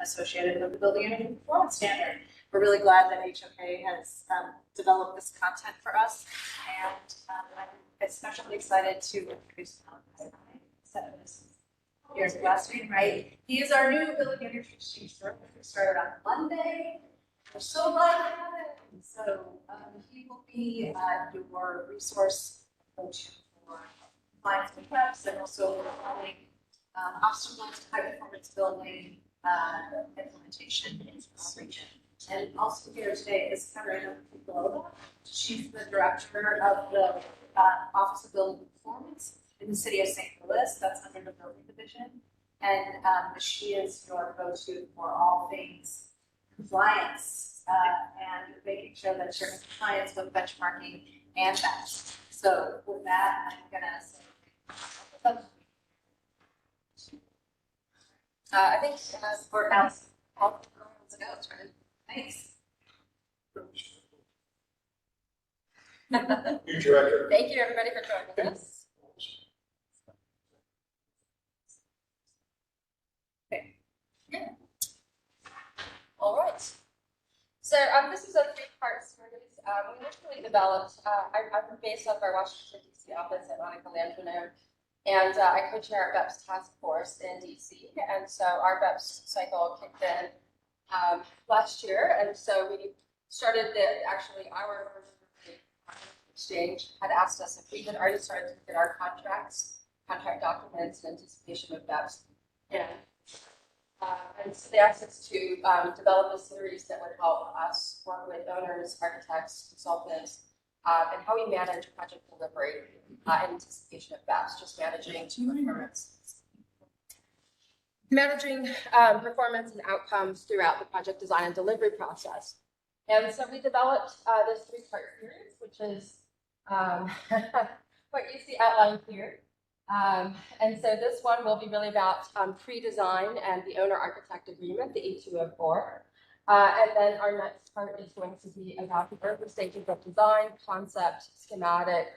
associated with the building energy performance standard. We're really glad that HOK has developed this content for us, and I'm especially excited to introduce here's last week, right? He is our new building energy chief. We started on Monday. We're so glad to have it. So he will be your resource coach for compliance with BEPS, and also providing obstacles to high performance building implementation in this region. And also here today is Katarina Kuklova. She's the director of the Office of Building Performance in the city of St. Louis. That's under the building division. And she is your go-to for all things compliance and making sure that you're in compliance with benchmarking and BEPS. So with that, I'm gonna say, I think for else, all the go, thanks. Thank you, everybody, for joining us. Okay. Yeah. All right. So this is a three-part series. We initially developed. I'm based out of our Washington D.C. office at Monica Landrino, and I co-chair our BEPS task force in D.C. And so our BEPS cycle kicked in last year, and so we started our exchange had asked us if we had already started to get our contract documents in anticipation of BEPS, and so they asked us to develop a series that would help us work with owners, architects, consultants, and how we manage project delivery in anticipation of BEPS, just managing performance and outcomes throughout the project design and delivery process. And so we developed this three-part series, which is what you see outlined here. And so this one will be really about pre-design and the owner-architect agreement, the E204. And then our next part is going to be about the early stages of design, concept, schematic,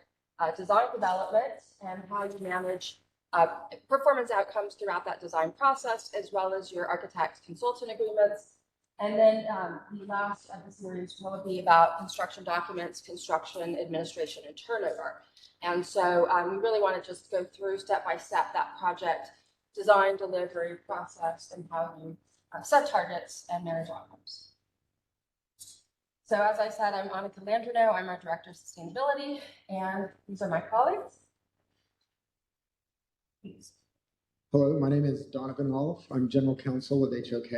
design development, and how you manage performance outcomes throughout that design process, as well as your architect consultant agreements. And then the last of the series will be about construction documents, construction administration, and turnover. And so we really want to just go through step by step that project design, delivery process, and how you set targets and manage outcomes. So as I said, I'm Monica Landrino. I'm our Director of Sustainability, and these are my colleagues. Please. Hello, my name is Donovan Wolf. I'm General Counsel with HOK.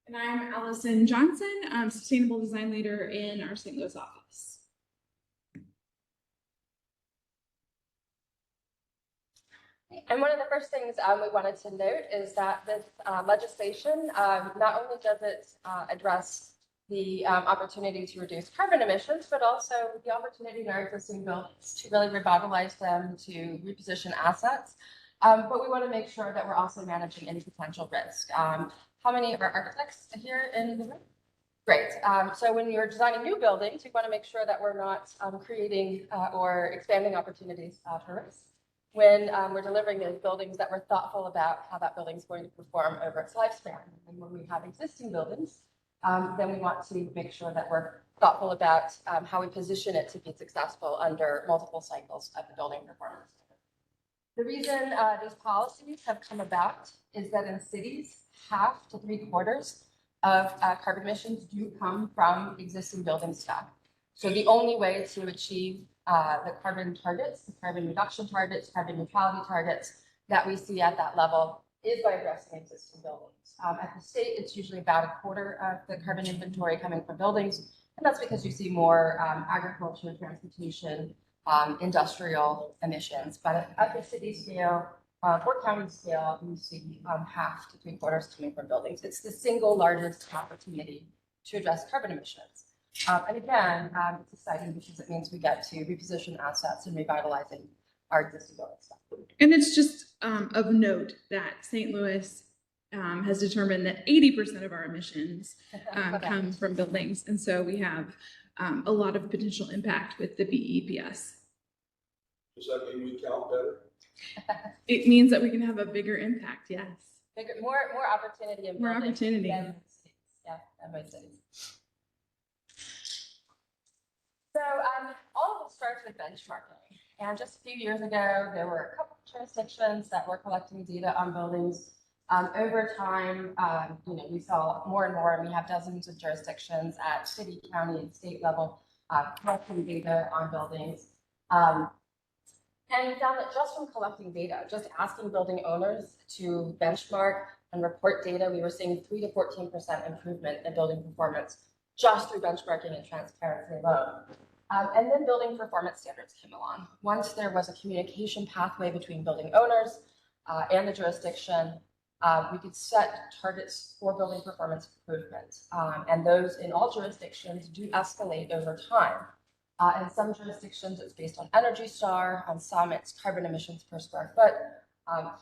And I'm Allison Johnson. I'm Sustainable Design Leader in our St. Louis office. And one of the first things we wanted to note is that this legislation, not only does it address the opportunity to reduce carbon emissions, but also the opportunity in our existing buildings to really revitalize them, to reposition assets. But we want to make sure that we're also managing any potential risk. How many of our architects are here in the room? Great. So when you're designing new buildings, we want to make sure that we're not creating or expanding opportunities for risk. When we're delivering those buildings, that we're thoughtful about how that building is going to perform over its lifespan. And when we have existing buildings, then we want to make sure that we're thoughtful about how we position it to be successful under multiple cycles of the building performance. The reason these policies have come about is that in cities, 1/2 to 3/4 of carbon emissions do come from existing building stock. So the only way to achieve the carbon targets, the carbon reduction targets, carbon neutrality targets that we see at that level is by addressing existing buildings. At the state, it's usually about 1/4 of the carbon inventory coming from buildings, and that's because you see more agriculture, transportation, industrial emissions. But at the city scale or county scale, you see 1/2 to 3/4 coming from buildings. It's the single largest opportunity to address carbon emissions. And again, it's exciting because it means we get to reposition assets and revitalizing our existing building stock. And it's just of note that St. Louis has determined that 80% of our emissions come from buildings. And so we have a lot of potential impact with the BEPS. Does that mean we count better? It means that we can have a bigger impact, yes. more opportunity in More buildings opportunity. than cities. Yeah, than most cities. So all of it starts with benchmarking. And just a few years ago, there were a couple of jurisdictions that were collecting data on buildings. Over time, we saw more and more, and we have dozens of jurisdictions at city, county, and state level collecting data on buildings. And we found that just from collecting data, just asking building owners to benchmark and report data, we were seeing 3 to 14% improvement in building performance just through benchmarking and transparency alone. And then building performance standards came along. Once there was a communication pathway between building owners and the jurisdiction, we could set targets for building performance improvement. And those in all jurisdictions do escalate over time. In some jurisdictions, it's based on Energy Star. On some, it's carbon emissions per square foot.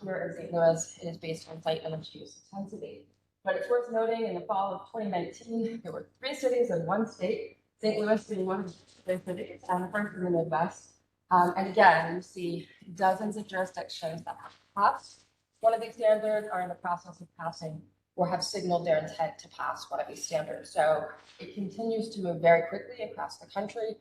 Here in St. Louis, it is based on site energy use intensity. But it's worth noting, in the fall of 2019, there were 3 cities in 1 state, St. Louis being one of those cities, and the first in the Midwest. And again, you see dozens of jurisdictions that have passed one of these standards, are in the process of passing, or have signaled their intent to pass one of these standards. So it continues to move very quickly across the country.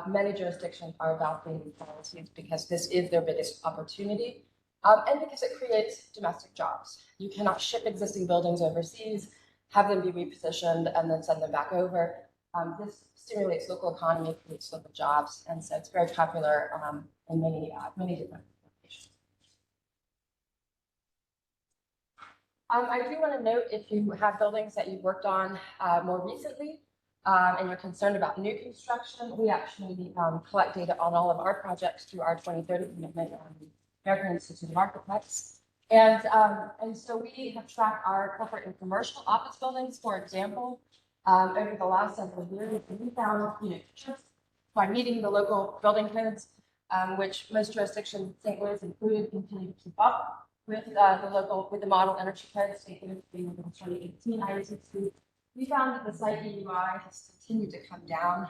Many jurisdictions are adopting these policies because this is their biggest opportunity, and because it creates domestic jobs. You cannot ship existing buildings overseas, have them be repositioned, and then send them back over. This stimulates local economy, creates local jobs, and so it's very popular in many different locations. I do want to note, if you have buildings that you've worked on more recently, and you're concerned about new construction, we actually collect data on all of our projects through our 2030 commitment on the American Institute of Architects. And so we have tracked our corporate and commercial office buildings, for example, over the last several years. And we found, just by meeting the local building codes, which most jurisdictions, St. Louis included, continue to keep up with the model energy code, St. Louis being within 2018 ISO. We found that the site EUI has continued to come down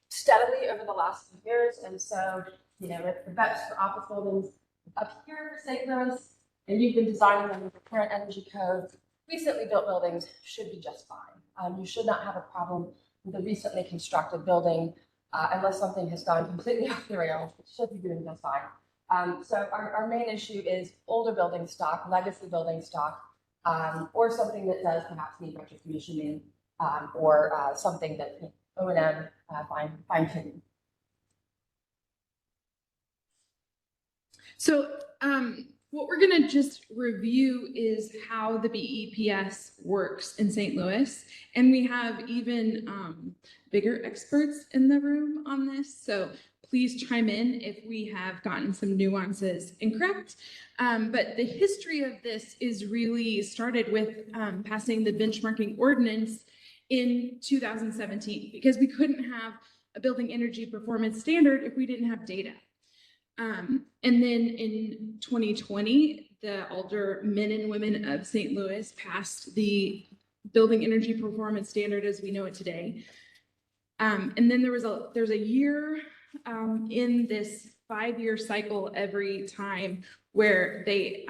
steadily over the last few years. And so, with the BEPS for office buildings up here for St. Louis, and you've been designing them with the current energy code, recently built buildings should be just fine. You should not have a problem with a recently constructed building unless something has gone completely off the rails. It should be doing just fine. So our main issue is older building stock, legacy building stock, or something that does perhaps need recommissioning, or something that O&M fine-tuning. So what we're going to just review is how the BEPS works in St. Louis. And we have even bigger experts in the room on this. So please chime in if we have gotten some nuances incorrect. But the history of this is really started with passing the benchmarking ordinance in 2017, because we couldn't have a building energy performance standard if we didn't have data. And then in 2020, the aldermen and women of St. Louis passed the building energy performance standard as we know it today. And then there's a year in this 5-year cycle every time where they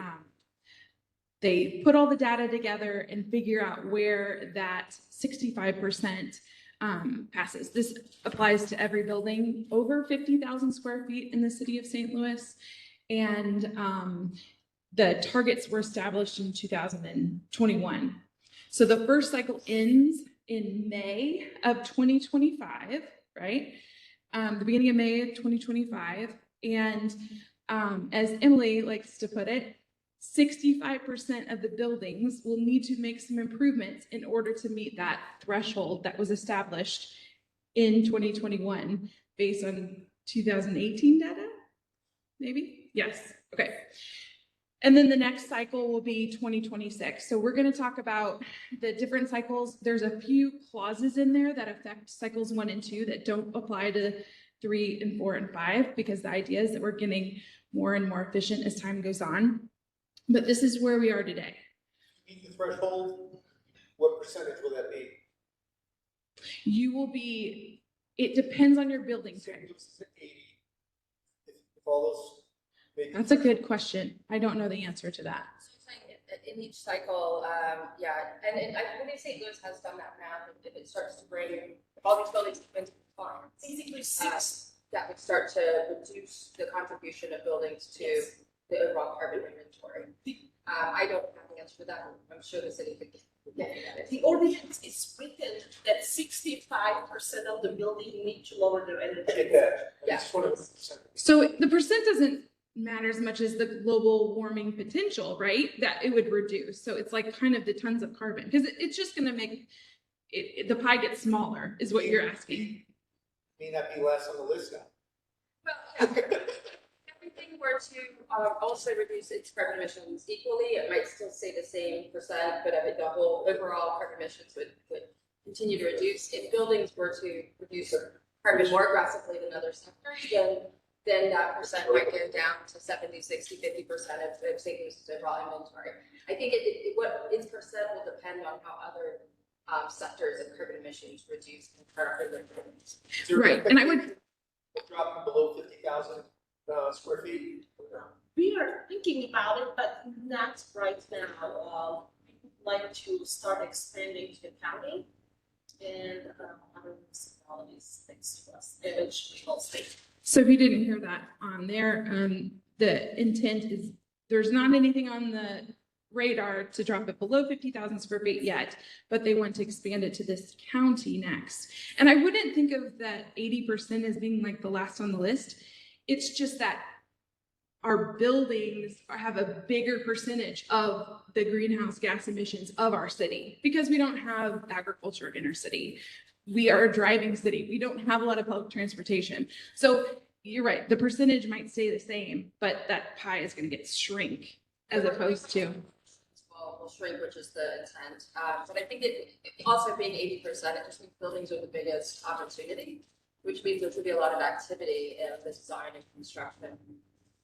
put all the data together and figure out where that 65% passes. This applies to every building over 50,000 square feet in the city of St. Louis. And the targets were established in 2021. So the first cycle ends in May of 2025, right? The beginning of May of 2025. And as Emily likes to put it, 65% of the buildings will need to make some improvements in order to meet that threshold that was established in 2021 based on 2018 data, maybe? Yes, okay. And then the next cycle will be 2026. So we're going to talk about the different cycles. There's a few clauses in there that affect cycles 1 and 2 that don't apply to 3 and 4 and 5, because the idea is that we're getting more and more efficient as time goes on. But this is where we are today. Meet the threshold, what percentage will that be? You will be, it depends on your building type. 80. If all those. That's a good question. I don't know the answer to that. in each cycle, yeah, and I believe St. Louis has done that math, if it starts to bring, if all these buildings come into compliance, Basically six. that would start to reduce the contribution of buildings to the overall carbon inventory. I don't have the answer for that, I'm sure the city could get it. The ordinance is written that 65% of the building need to lower their I energy. get that. Yeah. It's 21%. So the percent doesn't matter as much as the global warming potential, right? That it would reduce. So it's like kind of the tons of carbon, because it's just going to make the pie get smaller, is what you're asking. May not be last on the list now. Well, yeah. If everything were to also reduce its carbon emissions equally, it might still stay the same percent, but the whole overall carbon emissions would continue to reduce. If buildings were to reduce carbon more aggressively than other sectors, then that percent might go down to 70, 60, 50% of St. Louis's overall inventory. I think what its percent will depend on how other sectors of carbon emissions reduce compared to their buildings. Is there Right, and I would- dropping below 50,000 square feet. We are thinking about it, but not right now. We'd like to start expanding to the county and other municipalities next to us, eventually whole state. So if you didn't hear that on there, the intent is there's not anything on the radar to drop it below 50,000 square feet yet, but they want to expand it to this county next. And I wouldn't think of that 80% as being like the last on the list. It's just that our buildings have a bigger percentage of the greenhouse gas emissions of our city because we don't have agriculture in our city. We are a driving city. We don't have a lot of public transportation. So you're right, the percentage might stay the same, but that pie is going to get shrink as opposed to. Will shrink, which is the intent. But I think it also being 80%, it just means buildings are the biggest opportunity, which means there should be a lot of activity in the design and construction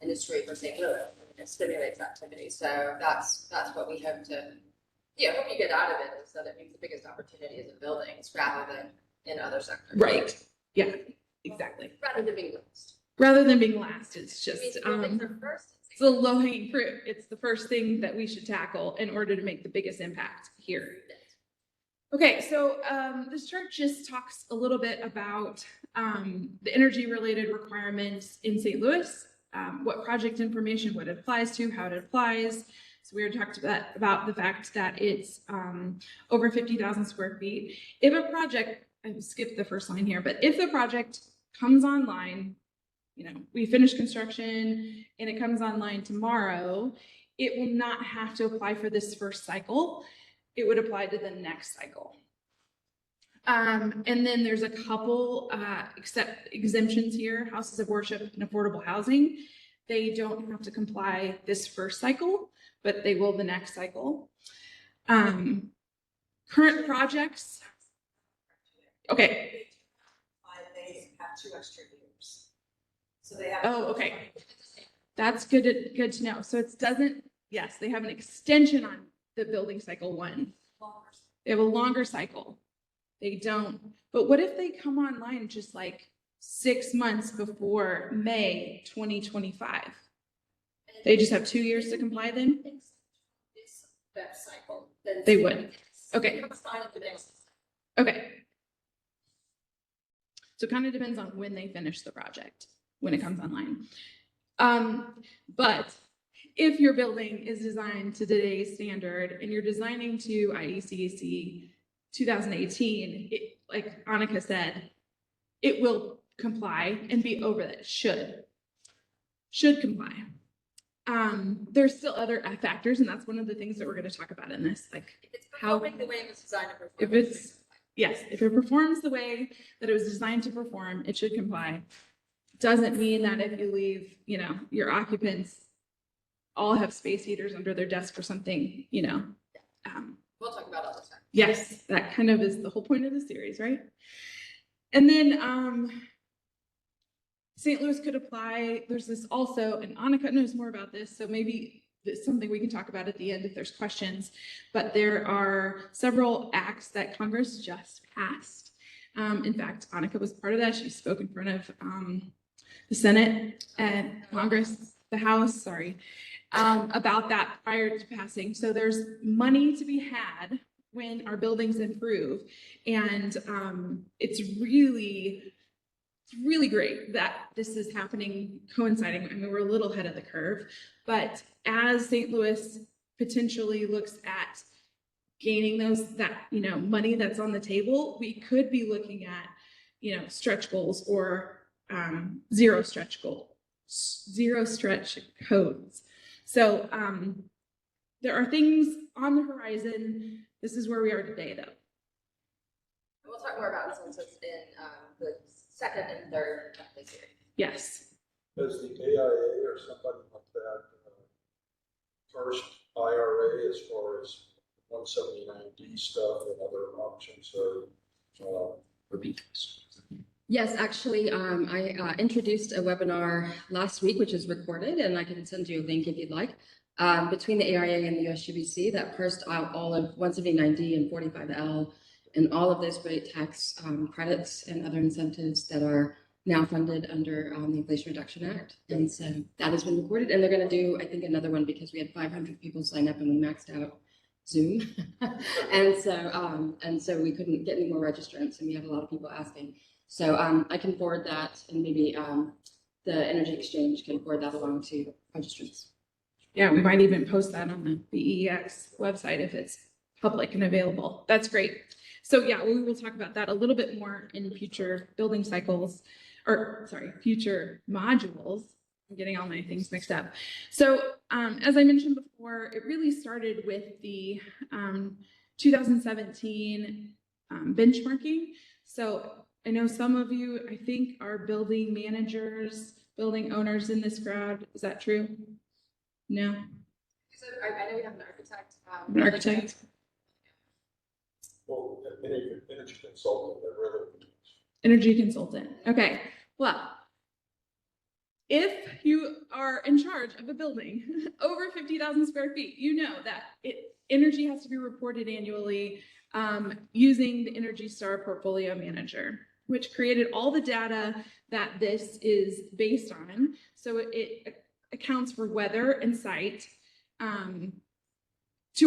industry for St. Louis. It stimulates activity. So that's what we hope to, hope you get out of it, is that it means the biggest opportunity is in buildings rather than in other sectors. Right. Yeah, exactly. Rather than being last. Rather than being last, it's It means just, buildings are first. it's the low hanging fruit. It's the first thing that we should tackle in order to make the biggest impact here. Okay, so this chart just talks a little bit about the energy related requirements in St. Louis, what project information, what it applies to, how it applies. So we already talked about the fact that it's over 50,000 square feet. If a project, I skipped the first line here, but if the project comes online, we finish construction and it comes online tomorrow, it will not have to apply for this first cycle. It would apply to the next cycle. And then there's a couple exemptions here, houses of worship and affordable housing. They don't have to comply this first cycle, but they will the next cycle. Current projects. Okay. They have 2 extra years. So they have. Oh, okay. That's good to know. So it doesn't, yes, they have an extension on the building cycle 1. They have a longer cycle. They don't, but what if they come online just like 6 months before May 2025? They just have 2 years to comply then? This BEPS cycle. They would. Okay. Okay. So it kind of depends on when they finish the project, when it comes online. But if your building is designed to today's standard and you're designing to IECAC 2018, like Annika said, it will comply and be over that. Should comply. There's still other factors, and that's one of the things that we're going to talk about in this, like If it's performing the way it was designed to perform. if it performs the way that it was designed to perform, it should comply. Doesn't mean that if you leave, your occupants all have space heaters under their desk or something, We'll talk about all this time. Yes, that kind of is the whole point of the series, right? And then St. Louis could apply, there's this also, and Annika knows more about this, so maybe it's something we can talk about at the end if there's questions, but there are several acts that Congress just passed. In fact, Annika was part of that. She spoke in front of the Senate and Congress, the House, sorry. about that prior to passing. So there's money to be had when our buildings improve. And it's really great that this is happening, coinciding. I mean, we're a little ahead of the curve, but as St. Louis potentially looks at gaining money that's on the table, we could be looking at, stretch goals or zero stretch codes. So there are things on the horizon. This is where we are today, though. We'll talk more about incentives in the second and third of this year. Yes. Does the AIA or somebody like that first IRA as far as 179D stuff and other options or Yes, actually, I introduced a webinar last week, which is recorded, and I can send you a link if you'd like, between the ARIA and the USGBC that parsed out all of 179D and 45L and all of those great tax credits and other incentives that are now funded under the Inflation Reduction Act. And so that has been recorded, and they're going to do, I think, another one because we had 500 people sign up and we maxed out Zoom. and so we couldn't get any more registrants, and we had a lot of people asking. So I can forward that, and maybe the Energy Exchange can forward that along to registrants. Yeah, we might even post that on the BEPS website if it's public and available. That's great. So yeah, we will talk about that a little bit more in future building cycles, future modules. I'm getting all my things mixed up. So as I mentioned before, it really started with the 2017 benchmarking. So I know some of you, I think, are building managers, building owners in this crowd. Is that true? No? So I know we have an architect. An architect? well, energy consultant that really Energy consultant. Okay. Well, if you are in charge of a building over 50,000 square feet, you know that energy has to be reported annually using the Energy Star Portfolio Manager, which created all the data that this is based on. So it accounts for weather and site to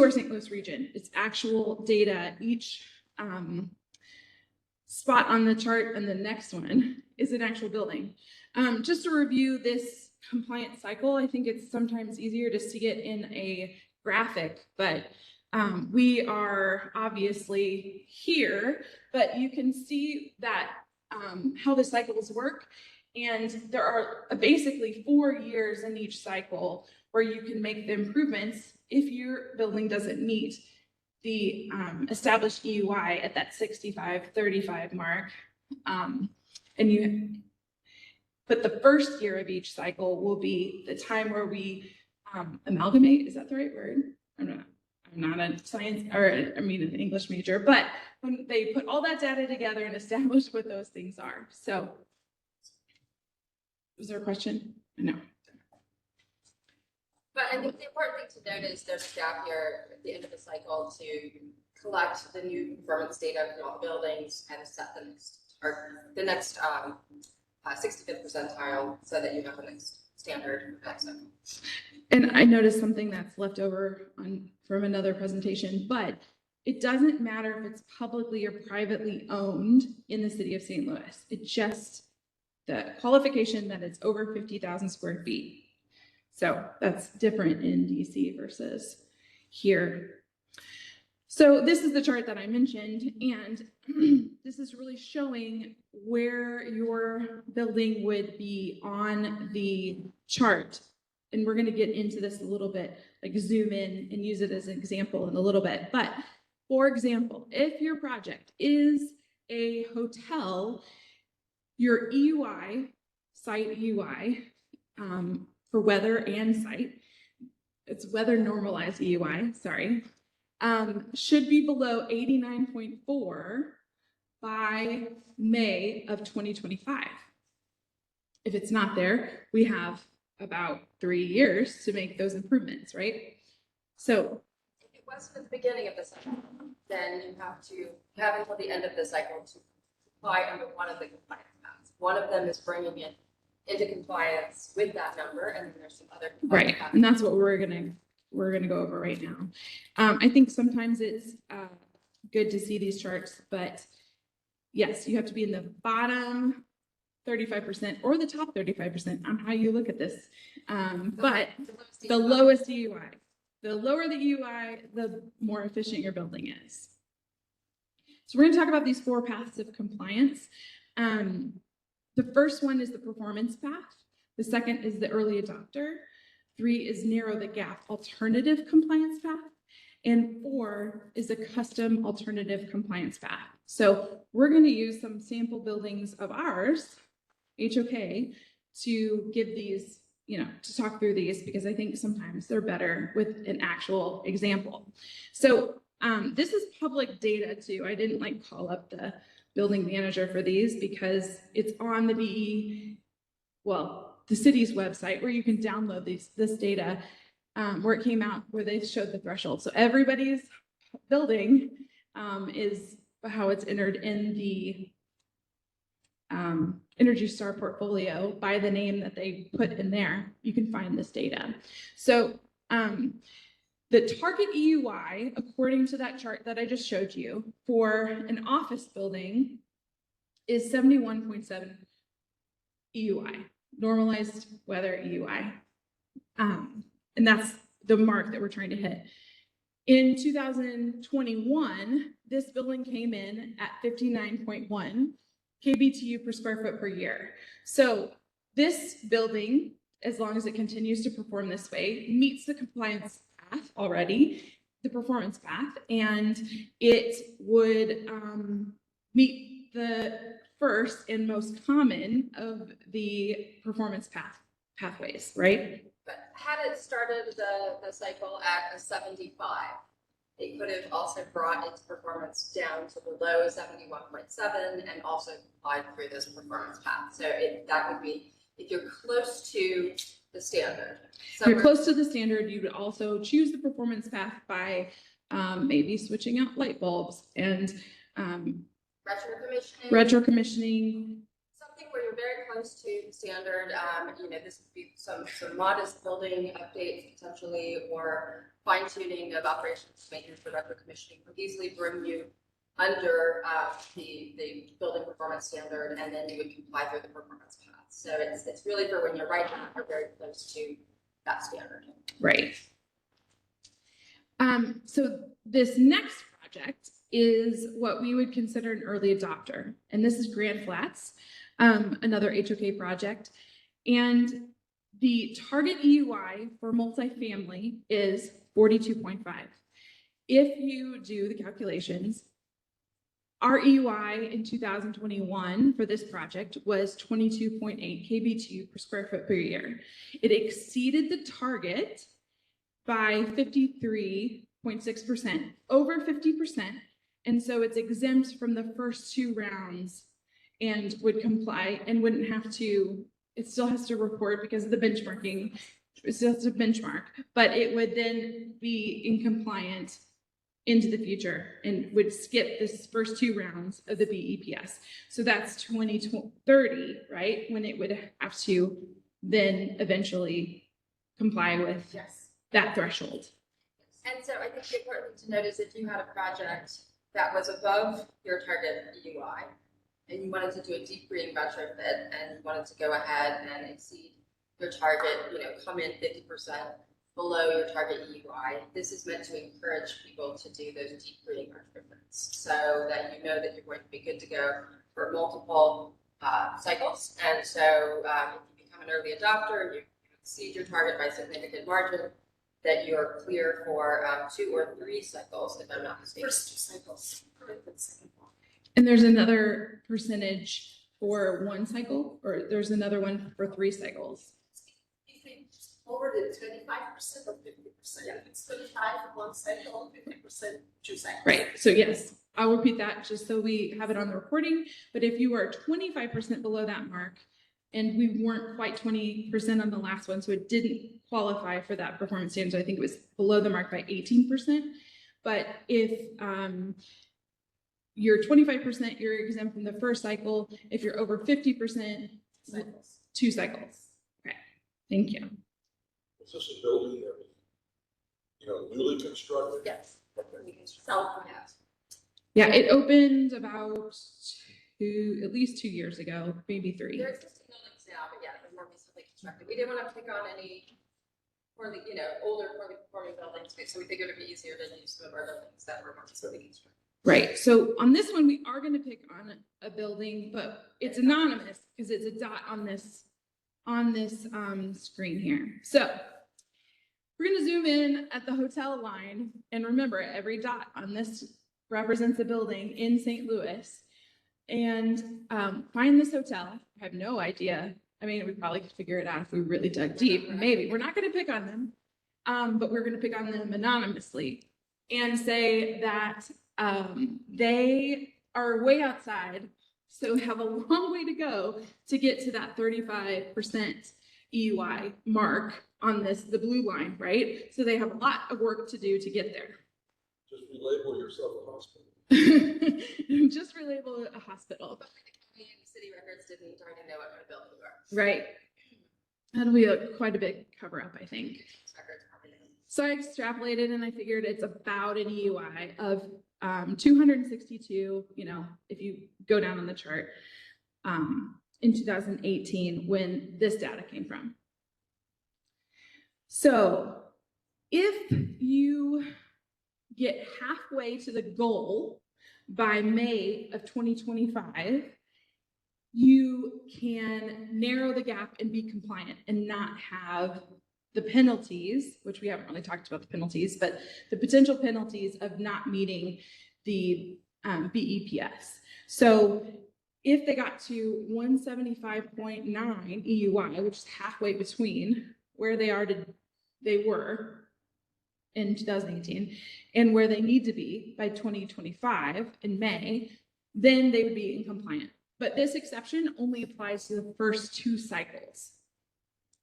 our St. Louis region. It's actual data. Each spot on the chart and the next one is an actual building. Just to review this compliance cycle, I think it's sometimes easier to see it in a graphic, but we are obviously here, but you can see that how the cycles work. And there are basically 4 years in each cycle where you can make the improvements if your building doesn't meet the established EUI at that 65-35 mark. But the first year of each cycle will be the time where we amalgamate. Is that the right word? I'm not a science, an English major, but when they put all that data together and establish what those things are. So, was there a question? No. But I think the important thing to note is there's a gap here at the end of the cycle to collect the new performance data from all the buildings and set the next 65th percentile so that you have the next standard for that cycle. And I noticed something that's left over from another presentation, but it doesn't matter if it's publicly or privately owned in the city of St. Louis. It's just the qualification that it's over 50,000 square feet. So that's different in DC versus here. So this is the chart that I mentioned, and this is really showing where your building would be on the chart. And we're going to get into this a little bit, like zoom in and use it as an example in a little bit. But for example, if your project is a hotel, your EUI, site EUI, for weather and site, it's weather normalized EUI, sorry, should be below 89.4 by May of 2025. If it's not there, we have about 3 years to make those improvements, right? So if it wasn't at the beginning of the cycle, then you have until the end of the cycle to apply under one of the compliance paths. One of them is bringing in into compliance with that number, and then there's some other. Right, and that's what we're gonna go over right now. I think sometimes it's good to see these charts, but yes, you have to be in the bottom 35% or the top 35% on how you look at this. But the lowest EUI, the lower the EUI, the more efficient your building is. So we're gonna talk about these 4 paths of compliance. The first one is the performance path. The second is the early adopter. 3 is narrow the gap alternative compliance path. And 4 is a custom alternative compliance path. So we're going to use some sample buildings of ours, HOK, to give these, to talk through these, because I think sometimes they're better with an actual example. So this is public data too. I didn't call up the building manager for these because it's on the the city's website where you can download this data, where it came out, where they showed the threshold. So everybody's building is how it's entered in the Energy Star portfolio by the name that they put in there. You can find this data. So the target EUI, according to that chart that I just showed you, for an office building is 71.7 EUI, normalized weather EUI. And that's the mark that we're trying to hit. In 2021, this building came in at 59.1 kBTU per square foot per year. So this building, as long as it continues to perform this way, meets the compliance path already, the performance path, and it would meet the first and most common of the performance pathways, right? But had it started the cycle at a 75, it could have also brought its performance down to below 71.7 and also applied through this performance path. So that would be, if you're close to the standard. If you're close to the standard, you would also choose the performance path by maybe switching out light bulbs and retro commissioning. Something where you're very close to the standard. This would be some modest building updates potentially, or fine tuning of operations maintenance for retro commissioning would easily bring you under the building performance standard, and then you would comply through the performance path. So it's really for when you're right now or very close to that standard. Right. So this next project is what we would consider an early adopter. And this is Grand Flats, another HOK project. And the target EUI for multifamily is 42.5. If you do the calculations, our EUI in 2021 for this project was 22.8 kBTU per square foot per year. It exceeded the target by 53.6%, over 50%. And so it's exempt from the first 2 rounds and would comply and wouldn't have to, it still has to report because of the benchmarking, it still has to benchmark, but it would then be in compliant into the future and would skip this first 2 rounds of the BEPS. So that's 2030, right? When it would have to then eventually comply with that threshold. And so I think the important thing to note is if you had a project that was above your target EUI and you wanted to do a deep green retrofit and you wanted to go ahead and exceed your target, come in 50% below your target EUI, this is meant to encourage people to do those deep green retrofits so that you know that you're going to be good to go for multiple cycles. And so if you become an early adopter and you exceed your target by a significant margin, that you're clear for 2 or 3 cycles, if I'm not mistaken. First 2 cycles. And there's another percentage for 1 cycle, or there's another one for 3 cycles. If it's over the 25% or 50%, if it's 25 for 1 cycle, 50% 2 cycles. Right, so yes, I'll repeat that just so we have it on the recording. But if you are 25% below that mark, and we weren't quite 20% on the last one, so it didn't qualify for that performance standard. So I think it was below the mark by 18%. But if you're 25%, you're exempt from the first cycle. If you're over 50%, 2 cycles. Okay, thank you. Is this a building that was, newly constructed? Yes. Okay. Yeah, it opened about at least 2 years ago, maybe 3. They're existing buildings now, but yeah, they're more recently constructed. We didn't want to pick on any poorly, older, poorly performing buildings, so we figured it'd be easier to use some of our buildings that were more recently constructed. Right, so on this one, we are gonna pick on a building, but it's anonymous because it's a dot on this screen here. So we're gonna zoom in at the hotel line, and remember, every dot on this represents a building in St. Louis. And find this hotel. I have no idea. I mean, we probably could figure it out if we really dug deep. Maybe. We're not gonna pick on them, but we're gonna pick on them anonymously and say that they are way outside, so have a long way to go to get to that 35% EUI mark on the blue line, right? So they have a lot of work to do to get there. Just relabel yourself a hospital. Just relabel it a hospital. But the county and city records didn't already know what kind of building we were. Right. That'll be quite a big cover up, I think. Records probably didn't. So I extrapolated and I figured it's about an EUI of 262, if you go down on the chart, in 2018 when this data came from. So if you get halfway to the goal by May of 2025, you can narrow the gap and be compliant and not have the penalties, which we haven't really talked about the penalties, but the potential penalties of not meeting the BEPS. So if they got to 175.9 EUI, which is halfway between where they were in 2018 and where they need to be by 2025 in May, then they would be in compliant. But this exception only applies to the first 2 cycles.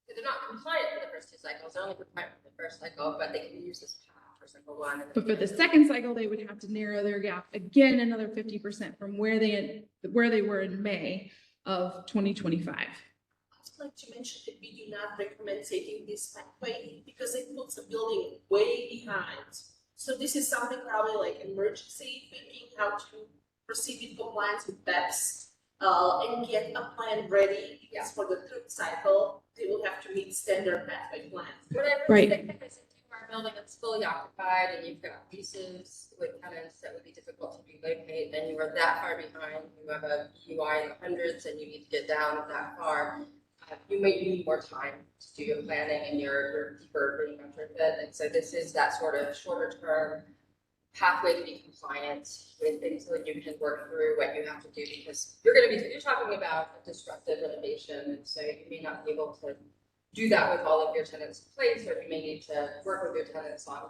So they're not compliant for the first 2 cycles, they're only compliant for the first cycle, but they can use this path for cycle 1. But for the second cycle, they would have to narrow their gap again another 50% from where they were in May of 2025. I'd like to mention that we do not recommend taking this pathway because it puts the building way behind. So this is something probably like emergency thinking how to proceed with compliance with BEPS and get a plan ready because for the 3rd cycle, they will have to meet standard pathway plans. What I Right. think if it's a building that's fully occupied and you've got leases with tenants that would be difficult to relocate, and you are that far behind, you have a UI in the hundreds and you need to get down that far, you may need more time to do your planning and your deeper green retrofit. And so this is that sort of shorter term pathway to be compliant with things so that you can work through what you have to do, because you're talking about a disruptive renovation, and so you may not be able to do that with all of your tenants in place, or you may need to work with your tenants on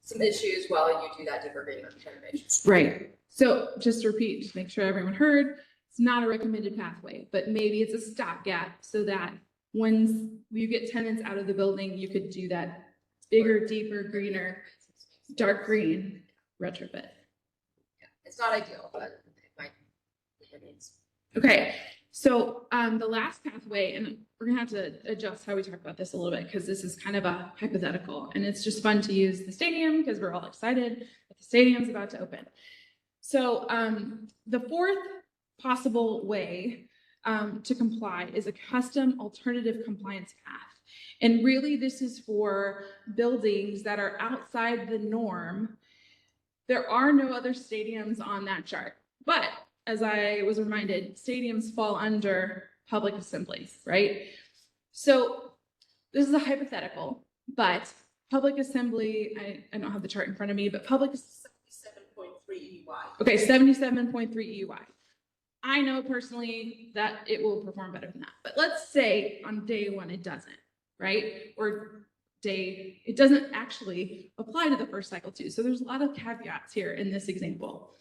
some issues while you do that deeper green renovation. Right. So just to repeat, just make sure everyone heard, it's not a recommended pathway, but maybe it's a stopgap so that once you get tenants out of the building, you could do that bigger, deeper, greener, dark green retrofit. Yeah, it's not ideal, but it might be your needs. Okay, so the last pathway, and we're gonna have to adjust how we talk about this a little bit because this is kind of a hypothetical and it's just fun to use the stadium because we're all excited that the stadium's about to open. So the 4th possible way to comply is a custom alternative compliance path. And really this is for buildings that are outside the norm. There are no other stadiums on that chart, but as I was reminded, stadiums fall under public assemblies, right? So this is a hypothetical, but public assembly, I don't have the chart in front of me, but public 77.3 EUI. Okay, 77.3 EUI. I know personally that it will perform better than that, but let's say on day 1 it doesn't, right? Or it doesn't actually apply to the first cycle too. So there's a lot of caveats here in this example.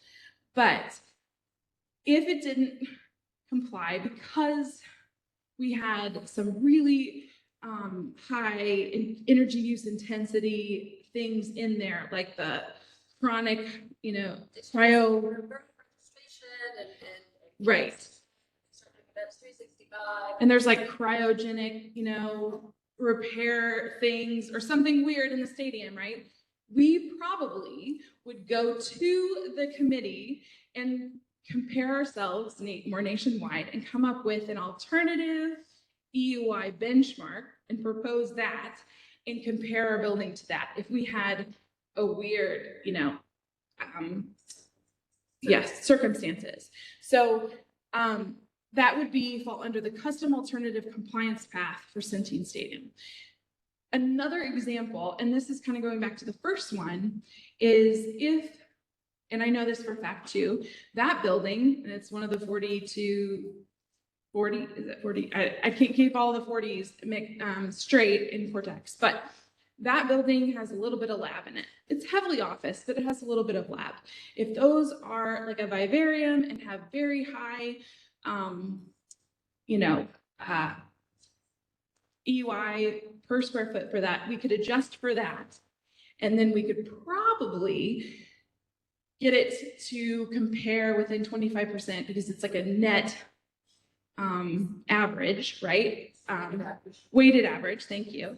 But if it didn't comply because we had some really high energy use intensity things in there, like the chronic, cryo. Registration and Right. That's 365 and there's like cryogenic, repair things or something weird in the stadium, right? We probably would go to the committee and compare ourselves more nationwide and come up with an alternative EUI benchmark and propose that and compare our building to that. If we had a weird, circumstances. So that would fall under the custom alternative compliance path for Centene Stadium. Another example, and this is kind of going back to the first one, is if, and I know this for a fact too, that building, and it's one of the 40 to 40, is it 40? I can't keep all the 40s straight in Cortex, but that building has a little bit of lab in it. It's heavily office, but it has a little bit of lab. If those are like a vivarium and have very high, EUI per square foot for that, we could adjust for that. And then we could probably get it to compare within 25% because it's like a net average, right? Weighted average, thank you,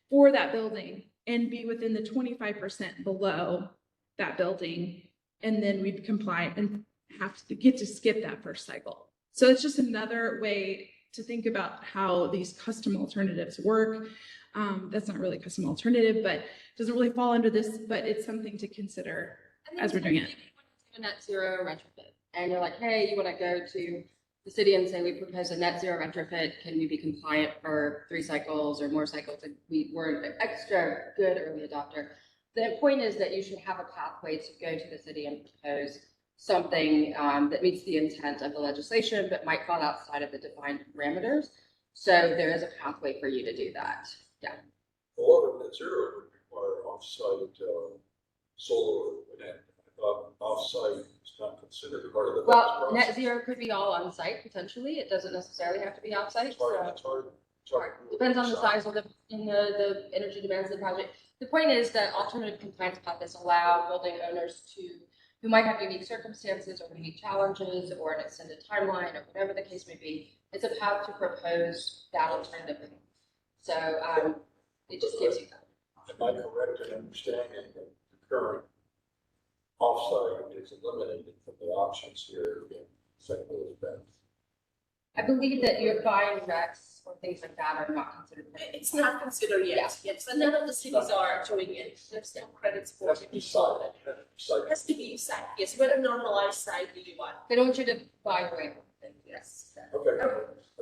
for that building, and be within the 25% below that building. And then we'd comply and have to get to skip that first cycle. So it's just another way to think about how these custom alternatives work. That's not really a custom alternative, but doesn't really fall under this, but it's something to consider as we're doing it. A net zero retrofit, and you're like, hey, you want to go to the city and say we propose a net zero retrofit, can we be compliant for 3 cycles or more cycles? And we were an extra good early adopter. The point is that you should have a pathway to go to the city and propose something that meets the intent of the legislation, but might fall outside of the defined parameters. So there is a pathway for you to do that. Yeah. A lot of net zero would require off-site solar and off-site is not considered part of the. Well, net zero could be all on site potentially. It doesn't necessarily have to be off site. It's hard. Depends on the size of the energy demands of the project. The point is that alternative compliance paths allow building owners who might have unique circumstances or unique challenges or an extended timeline or whatever the case may be. It's a path to propose that alternative. So it just gives you that. Am I correct in understanding that the current offsite is eliminated from the options here in St. Louis Bend? I believe that you're buying recs or things like that are not considered. It's not considered yet. Yes, but none of the cities are doing it. There's no credits for it. It has to be site. Yes, we're a normalized site that you want. They don't want you to buy away from things. Yes. Okay, I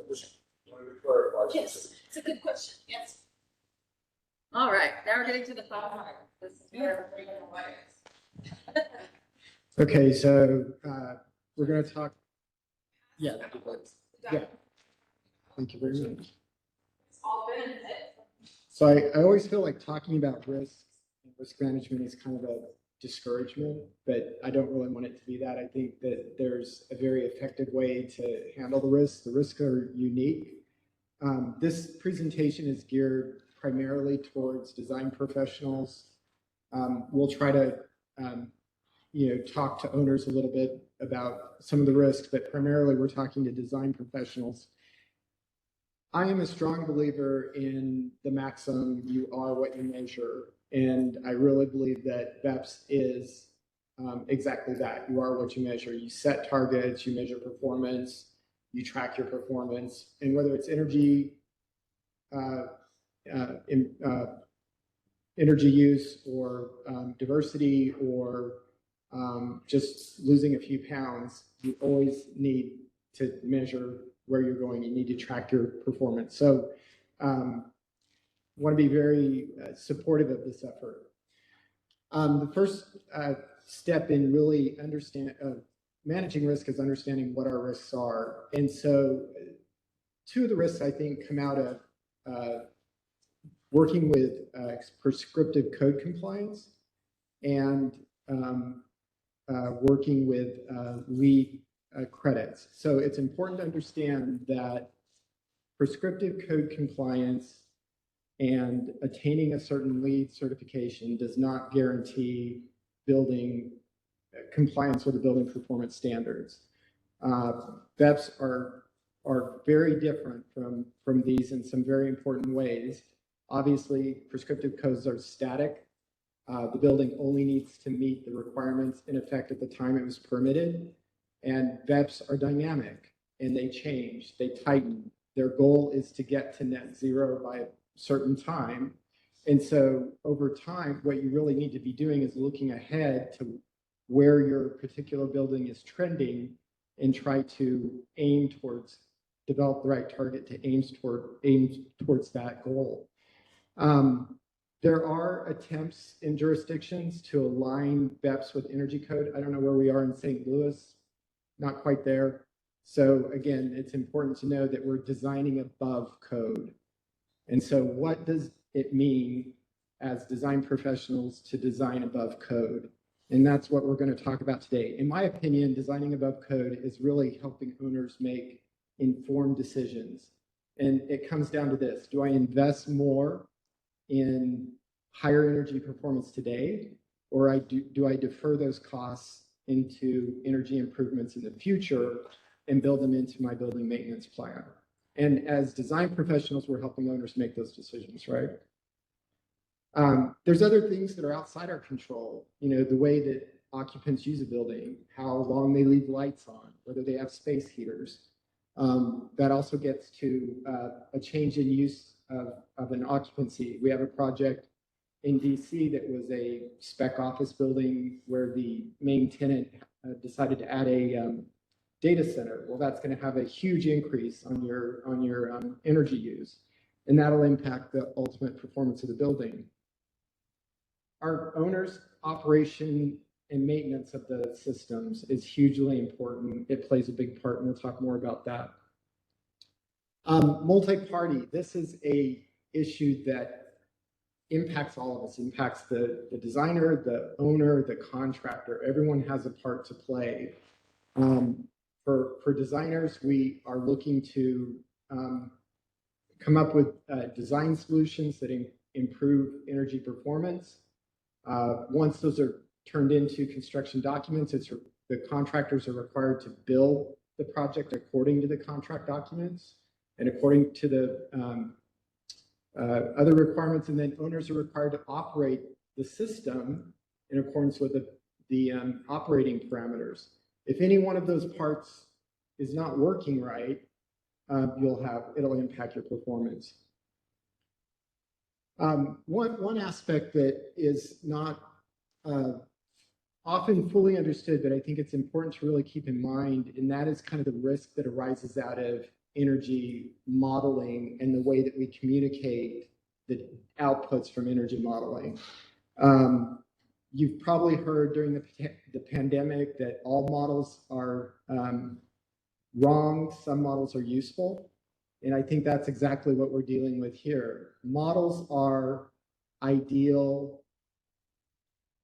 just wanted to clarify. Yes, it's a good question. Yes. All right, now we're getting to the fun part. This is where we're going to Okay, so we're going to talk. Yeah. Yeah. Thank you very much. It's all benefit. So I always feel like talking about risk and risk management is kind of a discouragement, but I don't really want it to be that. I think that there's a very effective way to handle the risks. The risks are unique. This presentation is geared primarily towards design professionals. We'll try to talk to owners a little bit about some of the risks, but primarily we're talking to design professionals. I am a strong believer in the maxim, you are what you measure. And I really believe that BEPS is exactly that. You are what you measure. You set targets, you measure performance, you track your performance. And whether it's energy use or diversity or just losing a few pounds, you always need to measure where you're going. You need to track your performance. So I want to be very supportive of this effort. The first step in really managing risk is understanding what our risks are. And so 2 of the risks I think come out of working with prescriptive code compliance and working with LEED credits. So it's important to understand that prescriptive code compliance and attaining a certain LEED certification does not guarantee building compliance with the building performance standards. BEPS are are very different from these in some very important ways. Obviously, prescriptive codes are static. The building only needs to meet the requirements in effect at the time it was permitted. And BEPS are dynamic and they change, they tighten. Their goal is to get to net zero by a certain time. And so over time, what you really need to be doing is looking ahead to where your particular building is trending and try to develop the right target to aim towards that goal. There are attempts in jurisdictions to align BEPS with energy code. I don't know where we are in St. Louis, not quite there. So again, it's important to know that we're designing above code. And so what does it mean as design professionals to design above code? And that's what we're going to talk about today. In my opinion, designing above code is really helping owners make informed decisions. And it comes down to this: do I invest more in higher energy performance today, or do I defer those costs into energy improvements in the future and build them into my building maintenance plan? And as design professionals, we're helping owners make those decisions, right? There's other things that are outside our control. You know, the way that occupants use a building, how long they leave lights on, whether they have space heaters. That also gets to a change in use of an occupancy. We have a project in DC that was a spec office building where the main tenant decided to add a data center. Well, that's going to have a huge increase on your energy use, and that'll impact the ultimate performance of the building. Our owners' operation and maintenance of the systems is hugely important. It plays a big part, and we'll talk more about that. Multi-party, this is a issue that impacts all of us, impacts the designer, the owner, the contractor. Everyone has a part to play. For designers, we are looking to come up with design solutions that improve energy performance. Once those are turned into construction documents, the contractors are required to build the project according to the contract documents and according to the other requirements, and then owners are required to operate the system in accordance with the operating parameters. If any one of those parts is not working right, it'll impact your performance. One aspect that is not often fully understood, but I think it's important to really keep in mind, and that is kind of the risk that arises out of energy modeling and the way that we communicate the outputs from energy modeling. You've probably heard during the pandemic that all models are wrong, some models are useful. And I think that's exactly what we're dealing with here. Models are ideal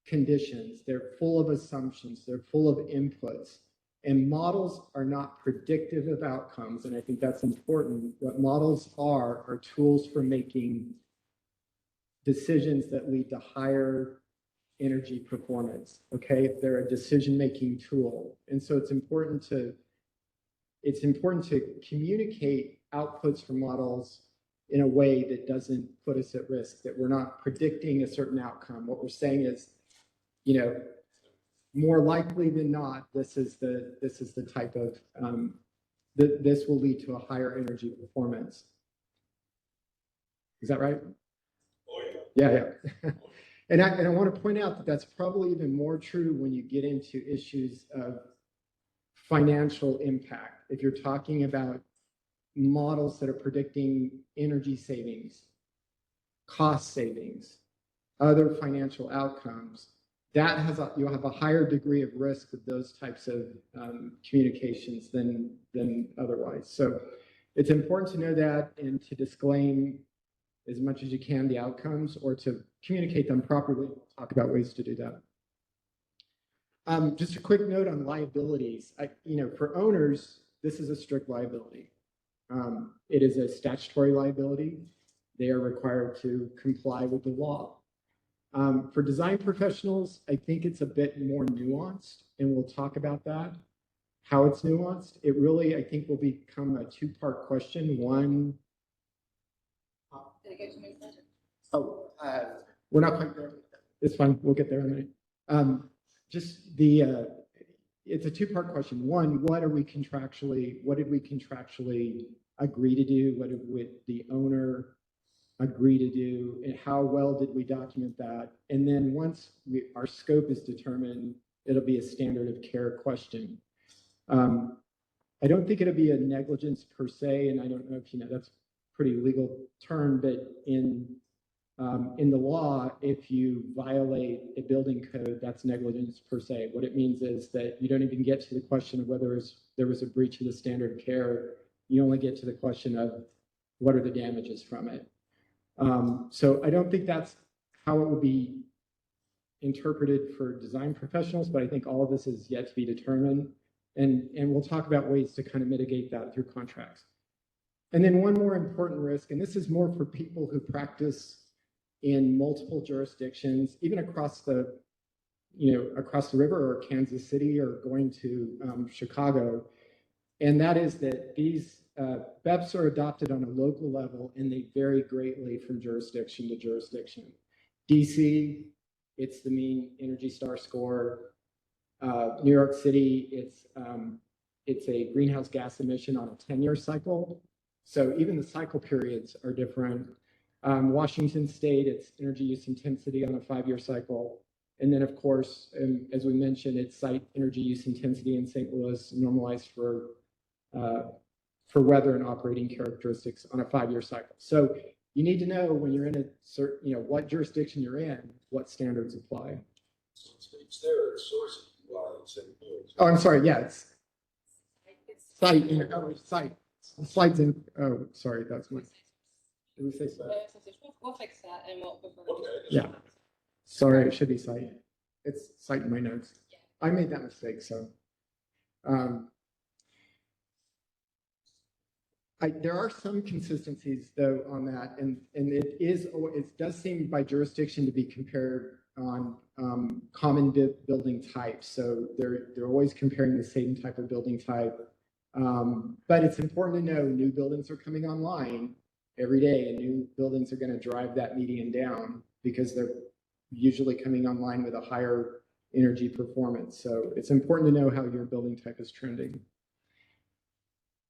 conditions. They're full of assumptions. They're full of inputs. And models are not predictive of outcomes. And I think that's important. What models are tools for making decisions that lead to higher energy performance. Okay, they're a decision-making tool. And so it's important to communicate outputs from models in a way that doesn't put us at risk, that we're not predicting a certain outcome. What we're saying is, you know, more likely than not, this is the type of this will lead to a higher energy performance. Is that right? Oh yeah. Yeah. And I want to point out that that's probably even more true when you get into issues of financial impact. If you're talking about models that are predicting energy savings, cost savings, other financial outcomes, you'll have a higher degree of risk with those types of communications than otherwise. So it's important to know that and to disclaim as much as you can the outcomes, or to communicate them properly. We'll talk about ways to do that. Just a quick note on liabilities. For owners, this is a strict liability. It is a statutory liability. They are required to comply with the law. For design professionals, I think it's a bit more nuanced, and we'll talk about that. how it's nuanced. It really, I think, will become a two-part question. One, we're not quite there. It's fine. We'll get there in a minute. Just the, it's a two-part question. One, what did we contractually agree to do? What did the owner agree to do? And how well did we document that? And then once our scope is determined, it'll be a standard of care question. I don't think it'll be a negligence per se, and I don't know if you know, that's a pretty legal term, but in the law, if you violate a building code, that's negligence per se. What it means is that you don't even get to the question of whether there was a breach of the standard of care. You only get to the question of what are the damages from it. So I don't think that's how it will be interpreted for design professionals, but I think all of this is yet to be determined. And we'll talk about ways to kind of mitigate that through contracts. And then one more important risk, and this is more for people who practice in multiple jurisdictions, even across the river or Kansas City or going to Chicago. And that is that these BEPS are adopted on a local level and they vary greatly from jurisdiction to jurisdiction. DC, it's the mean Energy Star score. New York City, it's a greenhouse gas emission on a 10-year cycle. So even the cycle periods are different. Washington State, it's energy use intensity on a 5-year cycle. And then of course, as we mentioned, it's site energy use intensity in St. Louis normalized for weather and operating characteristics on a 5-year cycle. So you need to know when you're in a certain, what jurisdiction you're in, what standards apply. It's there, it's source. Oh, I'm sorry. Yeah, it's site. Site. The slides in. Oh, sorry. That's my. Did we say site? We'll fix that and we'll. Okay. Yeah. Sorry, it should be site. It's site in my notes. I made that mistake, so. There are some consistencies though on that, and it does seem by jurisdiction to be compared on common building types. So they're always comparing the same type of building type. But it's important to know new buildings are coming online every day, and new buildings are going to drive that median down because they're usually coming online with a higher energy performance. So it's important to know how your building type is trending.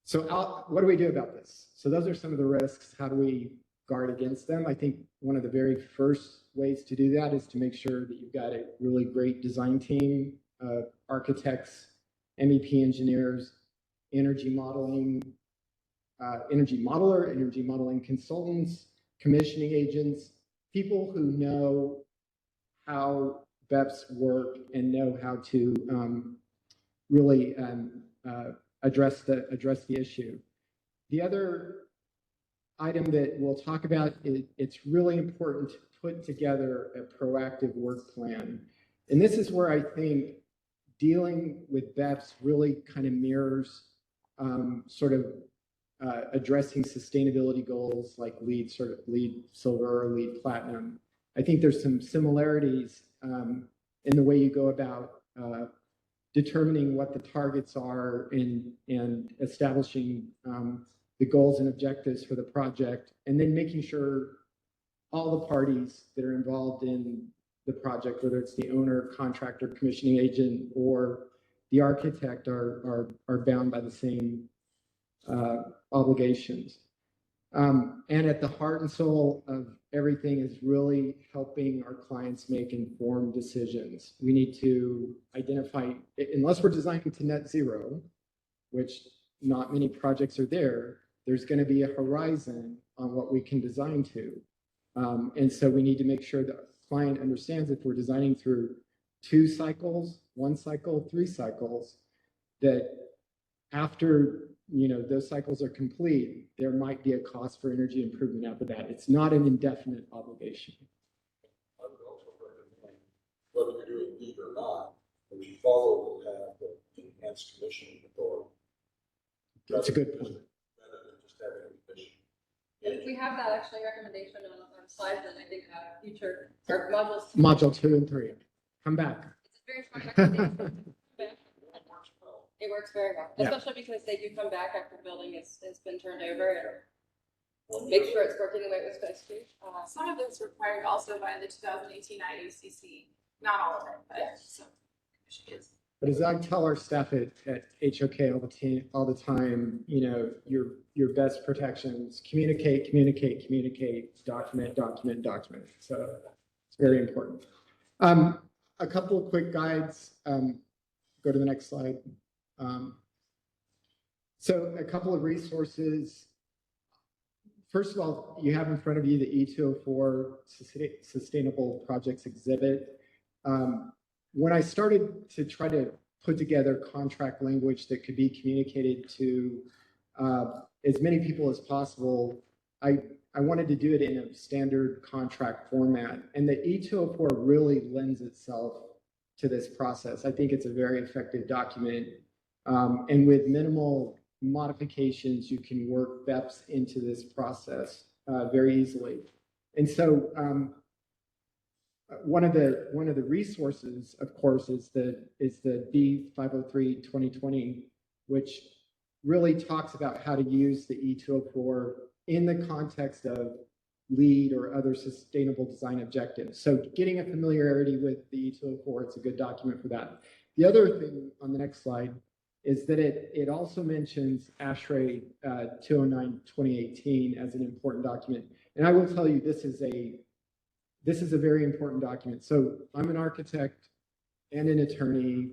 So what do we do about this? So those are some of the risks. How do we guard against them? I think one of the very first ways to do that is to make sure that you've got a really great design team, architects, MEP engineers, energy modeling, energy modeler, energy modeling consultants, commissioning agents, people who know how BEPS work and know how to really address the issue. The other item that we'll talk about is it's really important to put together a proactive work plan. And this is where I think dealing with BEPS really kind of mirrors addressing sustainability goals like LEED silver or LEED platinum. I think there's some similarities in the way you go about determining what the targets are and establishing the goals and objectives for the project, and then making sure all the parties that are involved in the project, whether it's the owner, contractor, commissioning agent, or the architect, are bound by the same obligations. And at the heart and soul of everything is really helping our clients make informed decisions. We need to identify, unless we're designing to net zero, which not many projects are there, there's going to be a horizon on what we can design to. And so we need to make sure that the client understands if we're designing through 2 cycles, 1 cycle, 3 cycles, that after those cycles are complete, there might be a cost for energy improvement after that. It's not an indefinite obligation. I would also recommend, whether you're doing LEED or not, that you follow the path of enhanced commissioning authority. That's a good point. Rather than just having a commission. We have that actually recommendation on slides and I think future or modules. Module 2 and 3. Come back. It's a very strong recommendation. It works very well, Yeah. especially because they do come back after the building has been turned over and make sure it's working the way it was supposed to. Some of it's required also by the 2018 IACC, not all of it, but some. But as I tell our staff at HOK all the time, you know, your best protections, communicate, document. So it's very important. A couple of quick guides. Go to the next slide. So a couple of resources. First of all, you have in front of you the E204 Sustainable Projects Exhibit. When I started to try to put together contract language that could be communicated to as many people as possible, I wanted to do it in a standard contract format. And the E204 really lends itself to this process. I think it's a very effective document. And with minimal modifications, you can work BEPS into this process very easily. And so one of the resources, of course, is the B503/2020, which really talks about how to use the E204 in the context of LEED or other sustainable design objectives. So getting a familiarity with the E204, it's a good document for that. The other thing on the next slide is that it also mentions ASHRAE 209/2018 as an important document. And I will tell you, this is a very important document. So I'm an architect and an attorney.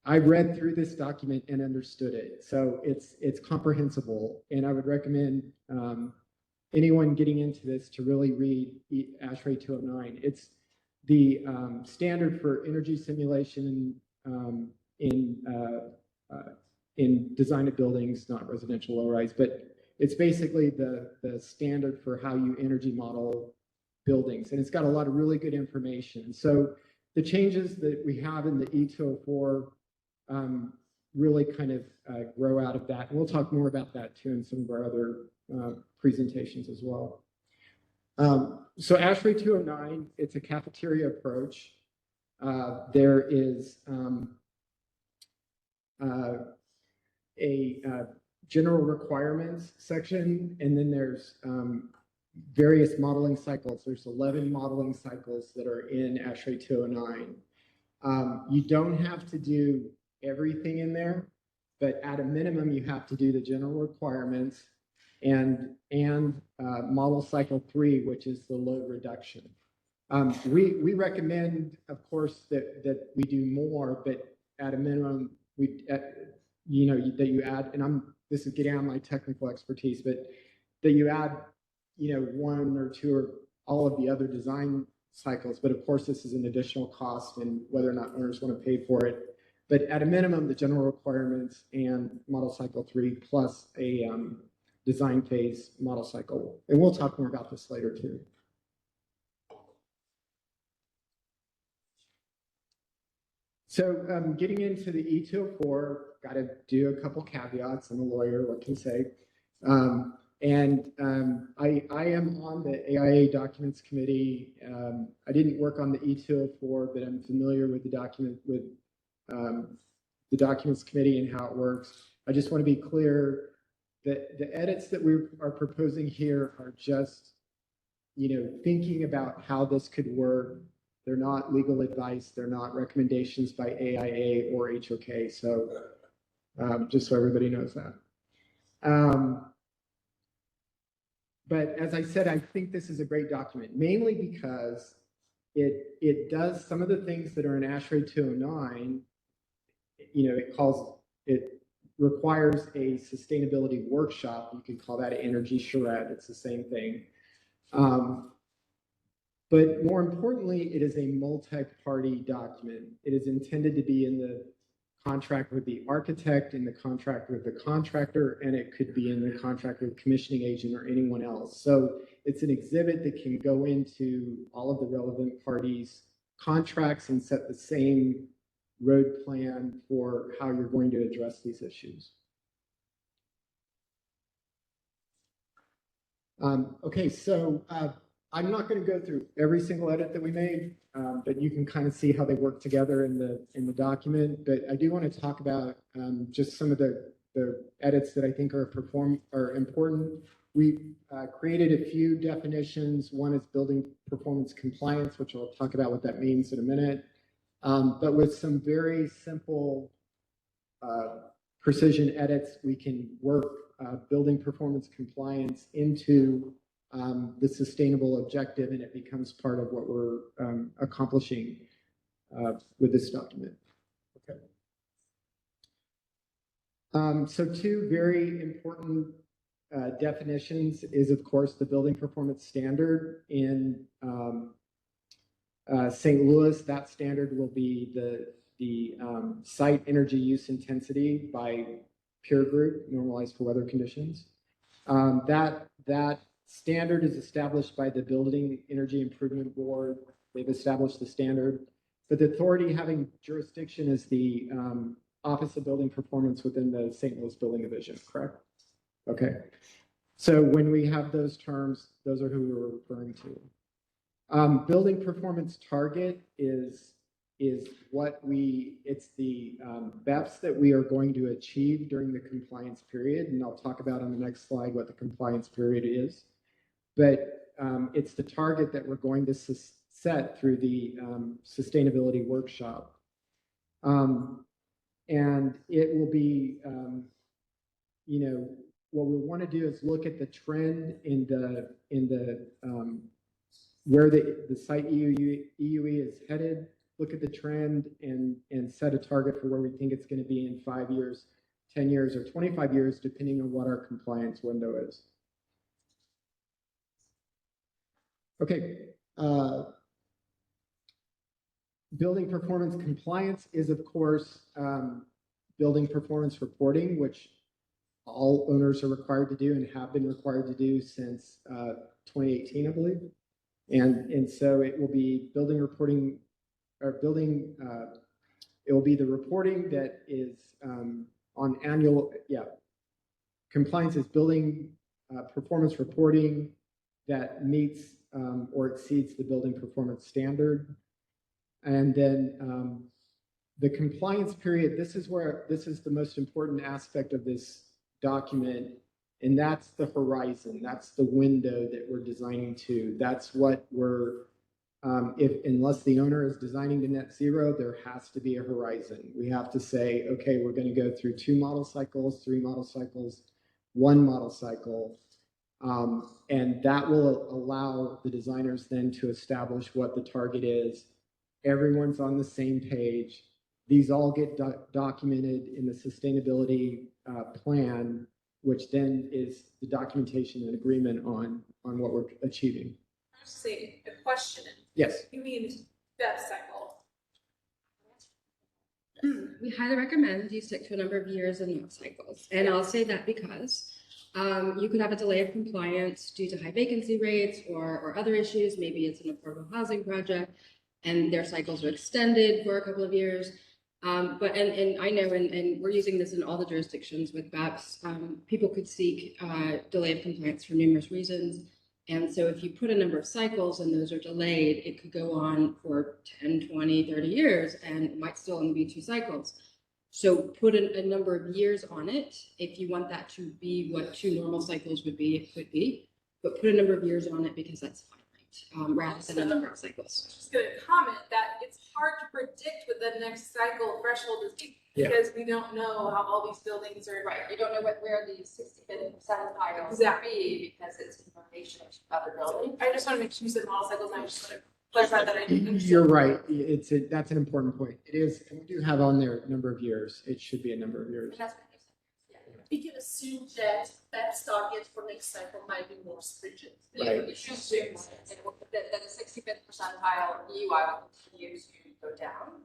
I read through this document and understood it. So it's comprehensible. And I would recommend anyone getting into this to really read ASHRAE 209. It's the standard for energy simulation in design of buildings, not residential low-rise, but it's basically the standard for how you energy model buildings, and it's got a lot of really good information. So the changes that we have in the E204 really kind of grow out of that. And we'll talk more about that too in some of our other presentations as well. So ASHRAE 209, it's a cafeteria approach. There is a general requirements section, and then there's various modeling cycles. There's 11 modeling cycles that are in ASHRAE 209. You don't have to do everything in there, but at a minimum, you have to do the general requirements and model cycle 3, which is the load reduction. We recommend, of course, that we do more, but at a minimum, that you add, and this is getting out of my technical expertise, but that you add, one or two or all of the other design cycles. But of course, this is an additional cost, and whether or not owners want to pay for it. But at a minimum, the general requirements and model cycle 3 plus a design phase model cycle. And we'll talk more about this later too. So getting into the E204, got to do a couple caveats. I'm a lawyer, what can I say? I am on the AIA Documents Committee. I didn't work on the E204, but I'm familiar with the Documents Committee and how it works. I just want to be clear that the edits that we are proposing here are just, thinking about how this could work. They're not legal advice. They're not recommendations by AIA or HOK. So just so everybody knows that. But as I said, I think this is a great document, mainly because it does some of the things that are in ASHRAE 209. It requires a sustainability workshop. You could call that an energy charrette. It's the same thing. But more importantly, it is a multi-party document. It is intended to be in the contract with the architect, in the contract with the contractor, and it could be in the contract with the commissioning agent or anyone else. So it's an exhibit that can go into all of the relevant parties' contracts and set the same road plan for how you're going to address these issues. Okay, so I'm not going to go through every single edit that we made, but you can kind of see how they work together in the document. But I do want to talk about just some of the edits that I think are important. We created a few definitions. One is building performance compliance, which I'll talk about what that means in a minute. But with some very simple precision edits, we can work building performance compliance into the sustainable objective, and it becomes part of what we're accomplishing with this document. Okay. So two very important definitions is, of course, the building performance standard in St. Louis. That standard will be the site energy use intensity by peer group normalized for weather conditions. That standard is established by the Building Energy Improvement Board. They've established the standard, but the authority having jurisdiction is the Office of Building Performance within the St. Louis Building Division, correct? Okay. So when we have those terms, those are who we're referring to. Building performance target is what it's the BEPS that we are going to achieve during the compliance period. And I'll talk about on the next slide what the compliance period is. But it's the target that we're going to set through the sustainability workshop. And it will be, what we want to do is look at the trend in the where the site EUE is headed, look at the trend and set a target for where we think it's going to be in 5 years, 10 years, or 25 years, depending on what our compliance window is. Okay. Building performance compliance is, of course, building performance reporting, which all owners are required to do and have been required to do since 2018, I believe. And so it will be building reporting, or building, it will be the reporting that is on annual, compliance is building performance reporting that meets or exceeds the building performance standard. And then the compliance period, this is the most important aspect of this document, and that's the horizon. That's the window that we're designing to. That's what we're, unless the owner is designing to net zero, there has to be a horizon. We have to say, okay, we're going to go through 2 model cycles, 3 model cycles, 1 model cycle. And that will allow the designers then to establish what the target is. Everyone's on the same page. These all get documented in the sustainability plan, which then is the documentation and agreement on what we're achieving. I was saying a question. Yes. You mean BEPS cycle? We highly recommend you stick to a number of years and not cycles. And I'll say that because you could have a delay of compliance due to high vacancy rates or other issues. Maybe it's an affordable housing project and their cycles are extended for a couple of years. But I know, and we're using this in all the jurisdictions with BEPS, people could seek delay of compliance for numerous reasons. And so if you put a number of cycles and those are delayed, it could go on for 10, 20, 30 years, and it might still only be 2 cycles. So put a number of years on it. If you want that to be what 2 normal cycles would be, it could be, but put a number of years on it because that's finite, rather than a number of cycles. I was just going to comment that it's hard to predict what the next cycle threshold is because we don't know how all these buildings are. Right, you don't know where the 65th percentile Exactly. will be because it's in relation to other buildings. I just want to make sure you said model cycles, and I just want to clarify that I didn't understand. You're right. That's an important point. It is, and we do have on there a number of years. It should be a number of years. And that's what you said. Yeah. We can assume that BEPS target for next cycle might be more stringent. Right. You should assume that the 65th percentile EUI will continue to go down.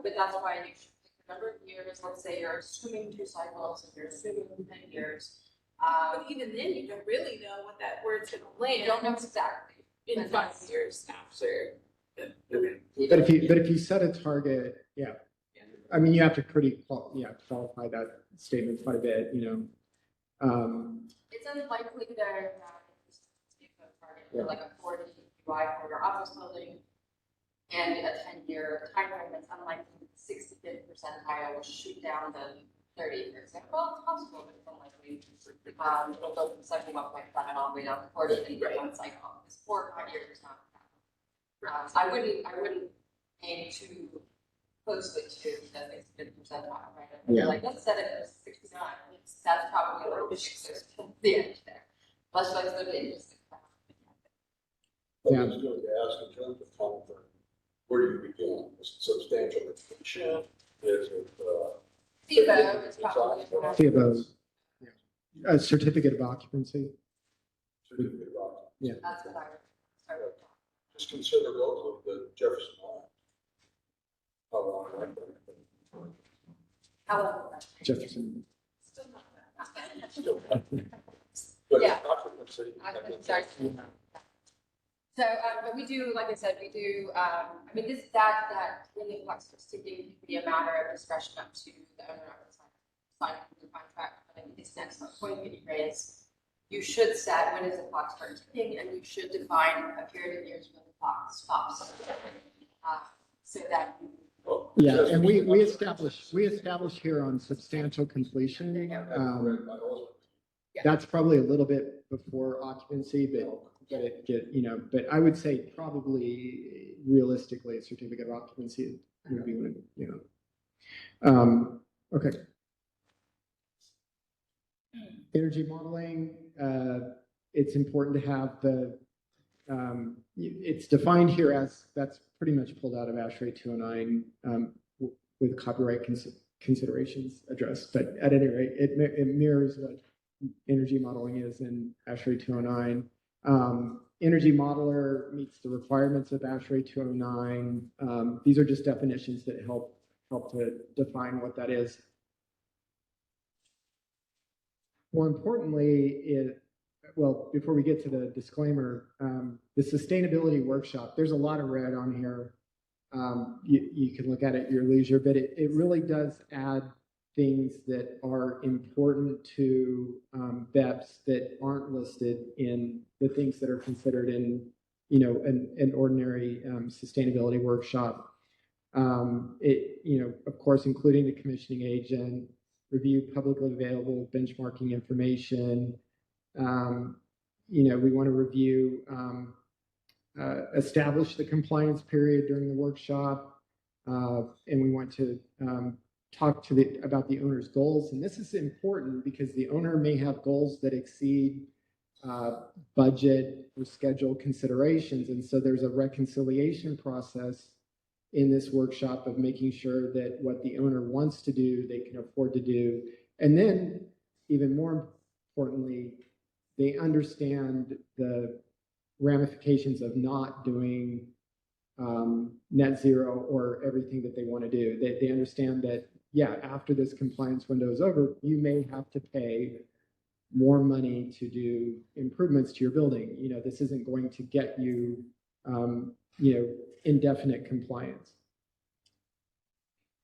But that's why you should pick a number of years. Let's say you're assuming 2 cycles, if you're assuming 10 years. But even then, you don't really know where it's going to land. You don't know exactly. In 5 years after. But if you set a target, I mean, you have to qualify that statement quite a bit, It's unlikely that target for like a 40 UI corridor office building and a 10-year time frame, it's unlikely that the 65th percentile will shoot down to 30, for example. It's possible, but it's unlikely. It'll go from 71.7 all the way down to 40 in one cycle. It's 4 or 5 years is not enough. I wouldn't aim too closely to the 65th percentile, right? Yeah. Like, let's set it at 69. That's probably a little bit close to the edge there. Let's go to the industry. Yeah. I was going to ask in terms of timeframe, where do you begin? Is it substantial completion? Is it, FIBO is probably. FIBO, a certificate of occupancy. certificate of occupancy? Yeah. That's what I would start with. Just consider locally the Jefferson line. How long? How long? Jefferson. Still not that. Still. But Yeah. occupancy. I'm sorry. So, but we do, like I said, we do, I mean, that really flexibility can be a matter of discretion up to the owner of the signing the contract. But I think it's an excellent point that you raise. You should set when is the clock start ticking, and you should define a period of years when the clock stops. So that. Yeah, and we establish here on substantial completion. That's probably a little bit before occupancy, but I would say probably realistically a certificate of occupancy would be when, okay. Energy modeling, it's important to have it's defined here as, that's pretty much pulled out of ASHRAE 209 with copyright considerations addressed, but at any rate, it mirrors what energy modeling is in ASHRAE 209. Energy modeler meets the requirements of ASHRAE 209. These are just definitions that help to define what that is. More importantly, well, before we get to the disclaimer, the sustainability workshop, there's a lot of red on here. You can look at it at your leisure, but it really does add things that are important to BEPS that aren't listed in the things that are considered in, an ordinary sustainability workshop. Of course, including the commissioning agent, review publicly available benchmarking information. We want to review, establish the compliance period during the workshop, and we want to talk about the owner's goals. And this is important because the owner may have goals that exceed budget or schedule considerations. And so there's a reconciliation process in this workshop of making sure that what the owner wants to do, they can afford to do. And then, even more importantly, they understand the ramifications of not doing net zero or everything that they want to do. They understand that, yeah, after this compliance window is over, you may have to pay more money to do improvements to your building. This isn't going to get you, indefinite compliance.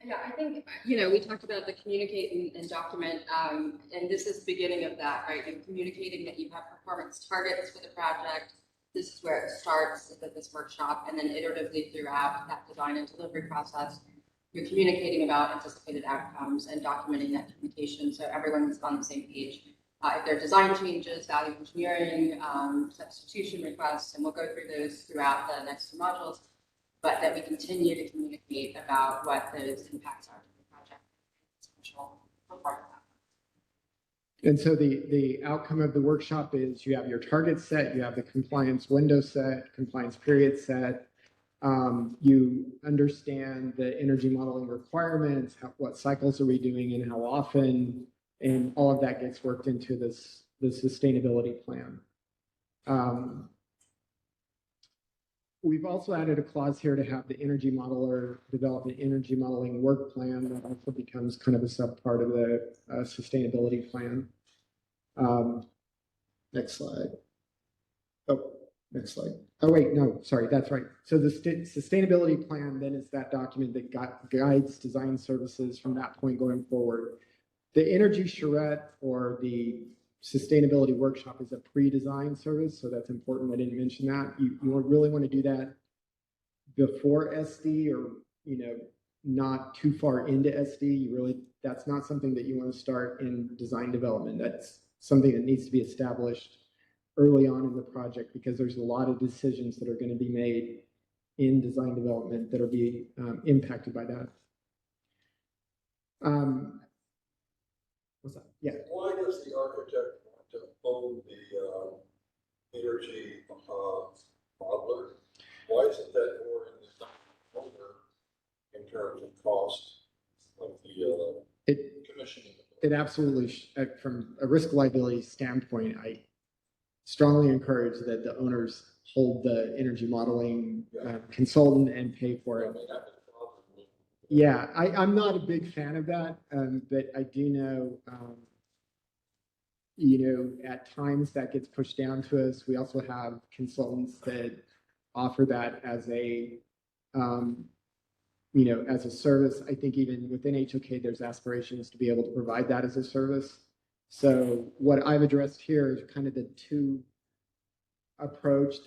Yeah, I think, we talked about the communicate and document, and this is the beginning of that, right? You're communicating that you have performance targets for the project. This is where it starts at this workshop, and then iteratively throughout that design and delivery process, you're communicating about anticipated outcomes and documenting that communication so everyone's on the same page. If there are design changes, value engineering, substitution requests, and we'll go through those throughout the next two modules, but that we continue to communicate about what those impacts are to the project. Essential for part of that. And so the outcome of the workshop is you have your target set, you have the compliance window set, compliance period set. You understand the energy modeling requirements, what cycles are we doing and how often, and all of that gets worked into the sustainability plan. We've also added a clause here to have the energy modeler develop an energy modeling work plan that also becomes kind of a subpart of the sustainability plan. Next slide. Oh, next slide. Oh, wait, no, sorry, that's right. So the sustainability plan then is that document that guides design services from that point going forward. The energy charrette or the sustainability workshop is a pre-design service, so that's important. I didn't mention that. You really want to do that before SD, or not too far into SD. That's not something that you want to start in design development. That's something that needs to be established early on in the project, because there's a lot of decisions that are going to be made in design development that are being impacted by that. What's that? Yeah. Why does the architect want to own the energy modeler? Why isn't that more in the owner in terms of cost of the commissioning? It absolutely, from a risk liability standpoint, I strongly encourage that the owners hold the energy modeling consultant and pay for it. Yeah, I'm not a big fan of that, but I do know, at times that gets pushed down to us. We also have consultants that offer that as a, as a service. I think even within HOK, there's aspirations to be able to provide that as a service. So what I've addressed here is kind of the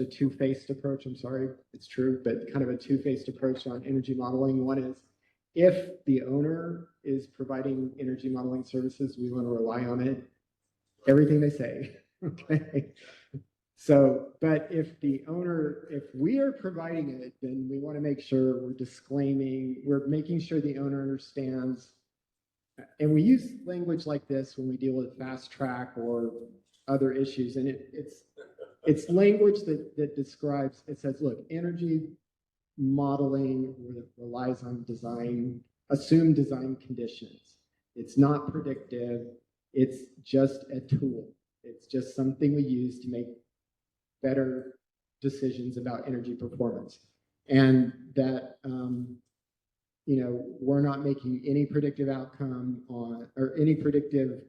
two-faced approach. I'm sorry, it's true, but kind of a two-faced approach on energy modeling. One is, if the owner is providing energy modeling services, we want to rely on it, everything they say, okay? So, but if we are providing it, then we want to make sure we're making sure the owner understands. And we use language like this when we deal with fast track or other issues. And it's language that describes, it says, look, energy modeling relies on assumed design conditions. It's not predictive. It's just a tool. It's just something we use to make better decisions about energy performance. And that, we're not making any predictive outcome or any predictive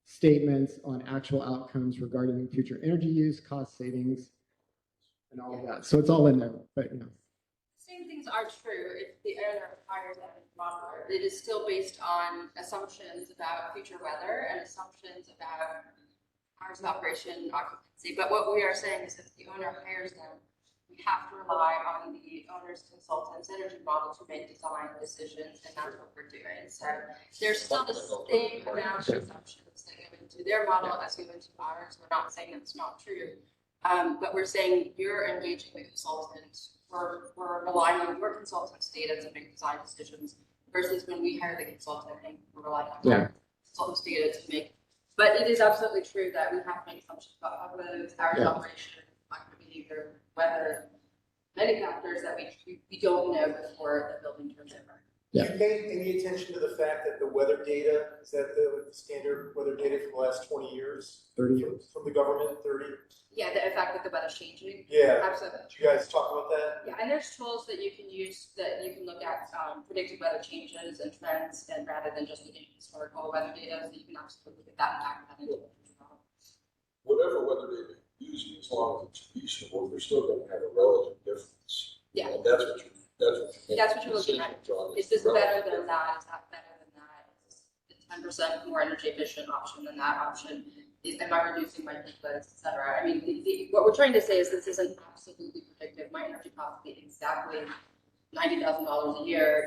statements on actual outcomes regarding future energy use, cost savings, and all of that. So it's all in there, but Same things are true if the owner hires a modeler. It is still based on assumptions about future weather and assumptions about hours of operation, occupancy. But what we are saying is if the owner hires them, we have to rely on the owner's consultant's energy model to make design decisions, and that's what we're doing. So there's still the same amount of assumptions that go into their model as go into ours. We're not saying that's not true, but we're saying you're engaging the consultant. We're relying on your consultant's data to make design decisions versus when we hire the consultant and we're relying on our consultant's data to make. But it is absolutely true that we have to make assumptions about how those hours of operation, market behavior, weather, many factors that we don't know before the building turns over. Yeah. Do you pay any attention to the fact that the weather data, is that the standard weather data for the last 20 years? 30 years. From the government, 30? Yeah, the fact that the weather's changing. Yeah. Absolutely. Did you guys talk about that? Yeah, and there's tools that you can use that you can look at predictive weather changes and trends, and rather than just looking at historical weather data, so you can absolutely look at that and factor that into it. Whatever weather data you're using, as long as it's reasonable, you're still going to have a relative difference. Yeah. And that's what you're looking at. Is this better than that? Is that better than that? Is this 10% more energy efficient option than that option? Am I reducing my peak loads, et cetera? I mean, what we're trying to say is this isn't absolutely predictive. My energy cost will be exactly $90,000 a year.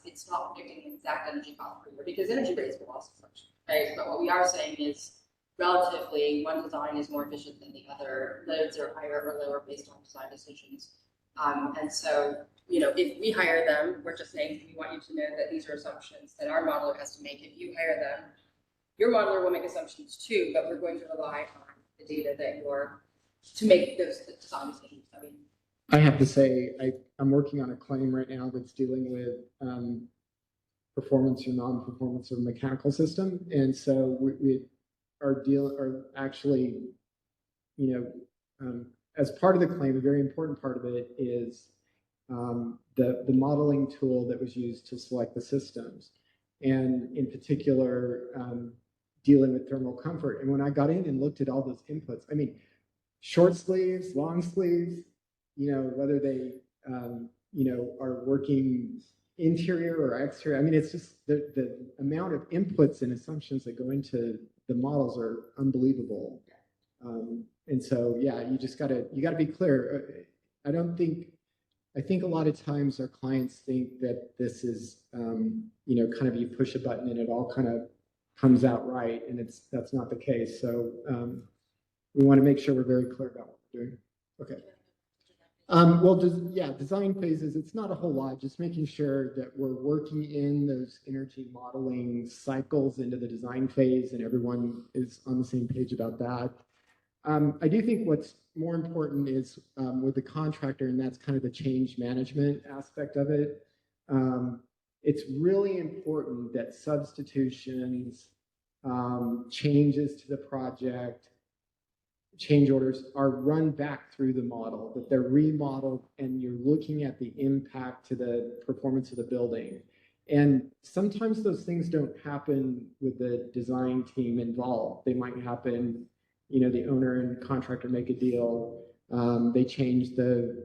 It's not predicting the exact energy cost per year because energy rates will also fluctuate, right? But what we are saying is relatively, one design is more efficient than the other. Loads are higher or lower based on design decisions. And so, if we hire them, we're just saying we want you to know that these are assumptions that our modeler has to make. If you hire them, your modeler will make assumptions too, but we're going to rely on the data that to make those design decisions. I have to say, I'm working on a claim right now that's dealing with performance or non-performance of a mechanical system. And so we are actually, as part of the claim, a very important part of it is the modeling tool that was used to select the systems. And in particular, dealing with thermal comfort. And when I got in and looked at all those inputs, I mean, short sleeves, long sleeves, whether they, are working interior or exterior. I mean, it's just the amount of inputs and assumptions that go into the models are unbelievable. And so, yeah, you gotta be clear. I think a lot of times our clients think that this is, kind of you push a button and it all kind of comes out right, and that's not the case. So we want to make sure we're very clear about what we're doing. Okay. Design phases, it's not a whole lot, just making sure that we're working in those energy modeling cycles into the design phase and everyone is on the same page about that. I do think what's more important is with the contractor, and that's kind of the change management aspect of it. It's really important that substitutions, changes to the project, change orders are run back through the model, that they're remodeled and you're looking at the impact to the performance of the building. And sometimes those things don't happen with the design team involved. They might happen, the owner and contractor make a deal. They change the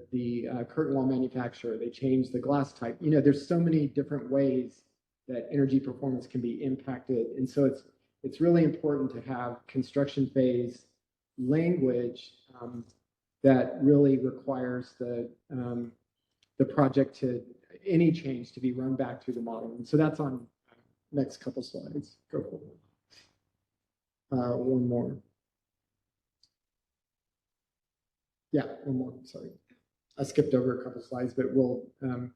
curtain wall manufacturer. They change the glass type. There's so many different ways that energy performance can be impacted. And so it's really important to have construction phase language that really requires the project any change to be run back through the model. And so that's on next couple slides. Go for it. One more. Yeah, one more. Sorry, I skipped over a couple slides, but we're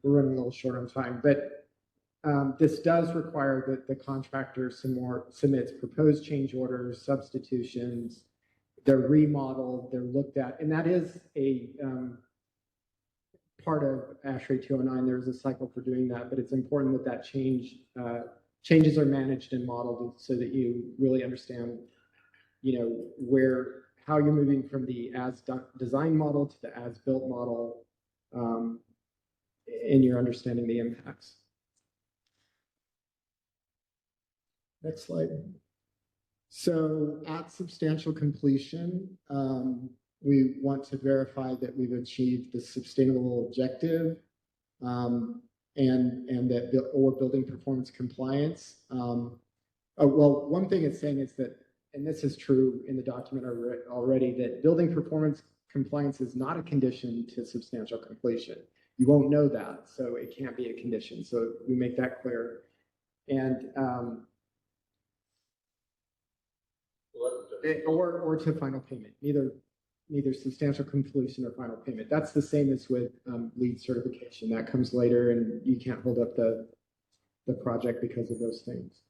running a little short on time. But this does require that the contractor submits proposed change orders, substitutions. They're remodeled, they're looked at, and that is a part of ASHRAE 209. There's a cycle for doing that, but it's important that changes are managed and modeled so that you really understand, how you're moving from the as design model to the as built model, and you're understanding the impacts. Next slide. So at substantial completion, we want to verify that we've achieved the sustainable objective and that or building performance compliance. One thing it's saying is that, and this is true in the document already, that building performance compliance is not a condition to substantial completion. You won't know that, so it can't be a condition. So we make that clear. And or to final payment, neither substantial completion or final payment. That's the same as with LEED certification. That comes later, and you can't hold up the project because of those things.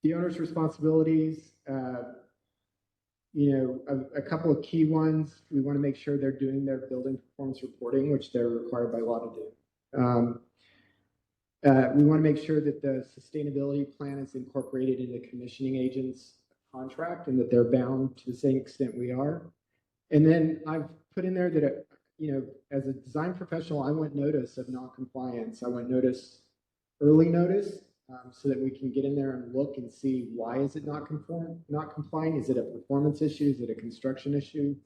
The owner's responsibilities, a couple of key ones. We want to make sure they're doing their building performance reporting, which they're required by law to do. We want to make sure that the sustainability plan is incorporated in the commissioning agent's contract and that they're bound to the same extent we are. And then I've put in there that, as a design professional, I want notice of non-compliance. I want early notice, so that we can get in there and look and see why is it not complying? Is it a performance issue? Is it a construction issue?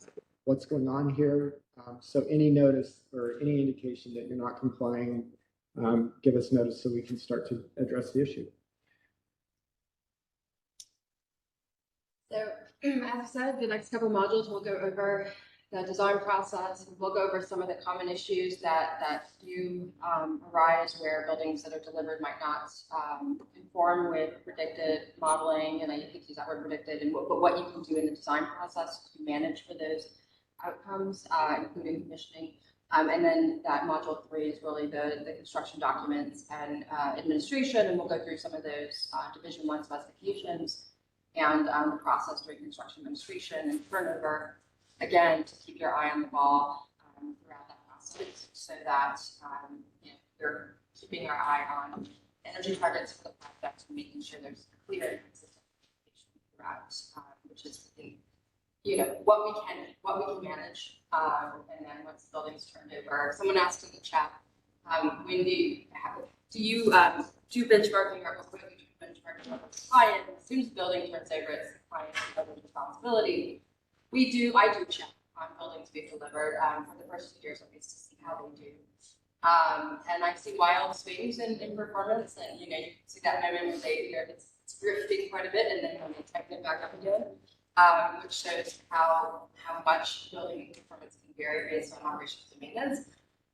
What's going on here? So any notice or any indication that you're not complying, give us notice so we can start to address the issue. So, as I said, the next couple modules we'll go over the design process. We'll go over some of the common issues that do arise where buildings that are delivered might not conform with predicted modeling, and I hate to use that word predicted, and what you can do in the design process to manage for those outcomes, including commissioning. And then that module 3 is really the construction documents and administration, and we'll go through some of those Division 1 specifications and the process during construction administration and turnover, again, to keep your eye on the ball throughout that process so that you're keeping your eye on energy targets for the project and making sure there's clear and consistent communication throughout, which is what we can manage, and then once the building's turned over. Someone asked in the chat, when do you do benchmarking or what do you do benchmarking with the client? As soon as the building turns over, it's the client's responsibility. I do check on buildings we've delivered for the first 2 years at least to see how they do. And I see wild swings in performance, and you can see that moment where it's drifting quite a bit, and then when they tighten it back up again, which shows how much building performance can vary based on operations and maintenance.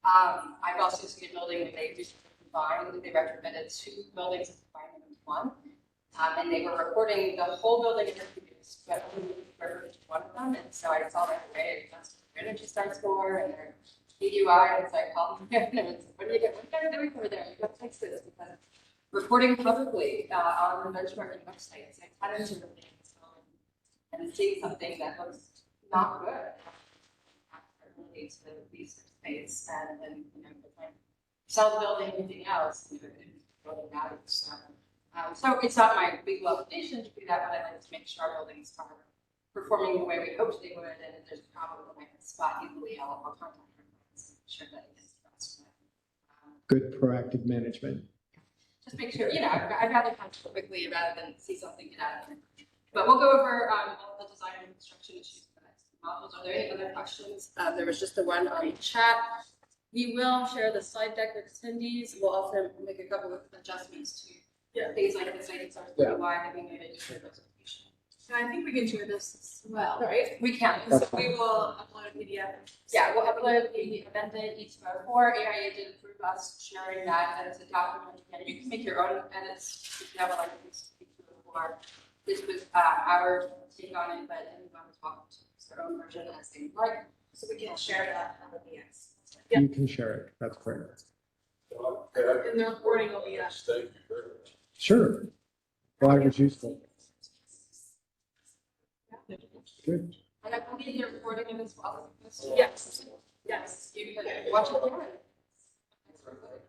I've also seen a building where they retrofitted 2 buildings and combined them into one. And they were recording the whole building in use, but only referred to one of them. And so I saw right away that's their energy star score and their EUI. And so I called them and I was like, what are you guys doing over there? You have to fix this because reporting publicly on the benchmarking website. So I had into the things and seeing something that looks not good. Ability to lease space and then sell the building, anything else, building value. So it's not my big love nation to do that, but I like to make sure our buildings are performing the way we hoped they would, and if there's a problem that I can spot easily, I'll contact them and make sure that it gets addressed. Good proactive management. Just make sure, I'd rather catch it quickly rather than see something get out of hand. But we'll go over all the design and construction issues for the next models. Are there any other questions? There was just the one on the chat. We will share the slide deck with attendees. We'll also make a couple of adjustments to things like the citing source why having made a user notification. So I think we can share this as well, right? We can. So we will upload a PDF. Yeah, we'll upload the amended E204. AIA did approve us sharing that as a document. And you can make your own edits if you have like E204. This was our take on it, but anyone is welcome to use their own version as they like. So we can share that on the BX. Yeah. You can share it. That's correct. And the recording will be up. Thank you very much. Sure. Well, it was useful. Good. And I believe you're recording it as well. Yes. Yes. You can watch it later.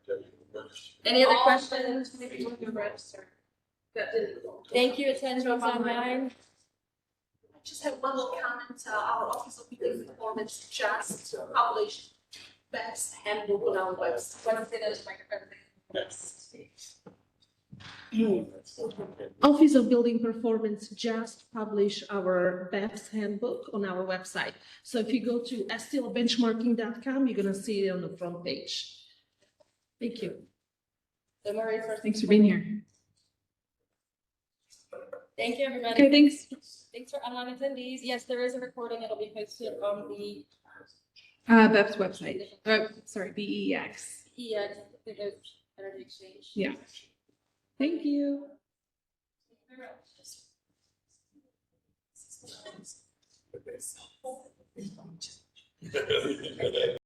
Thank you. Any other All questions? Maybe you can register. That didn't. Thank you, attendees online. I just have one little comment. Our Office of Building Performance just published BEPS handbook on our website. Want to say those microphones? Office of Building Performance just published our BEPS handbook on our website. So if you go to stlbenchmarking.com, you're going to see it on the front page. Thank you. So more resources. Thanks for being here. Thank you, everybody. Okay, thanks. Thanks for online attendees. Yes, there is a recording. It'll be posted on the BEPS website. Sorry, BEX. Energy Exchange. Yeah. Thank you. Thank you very much.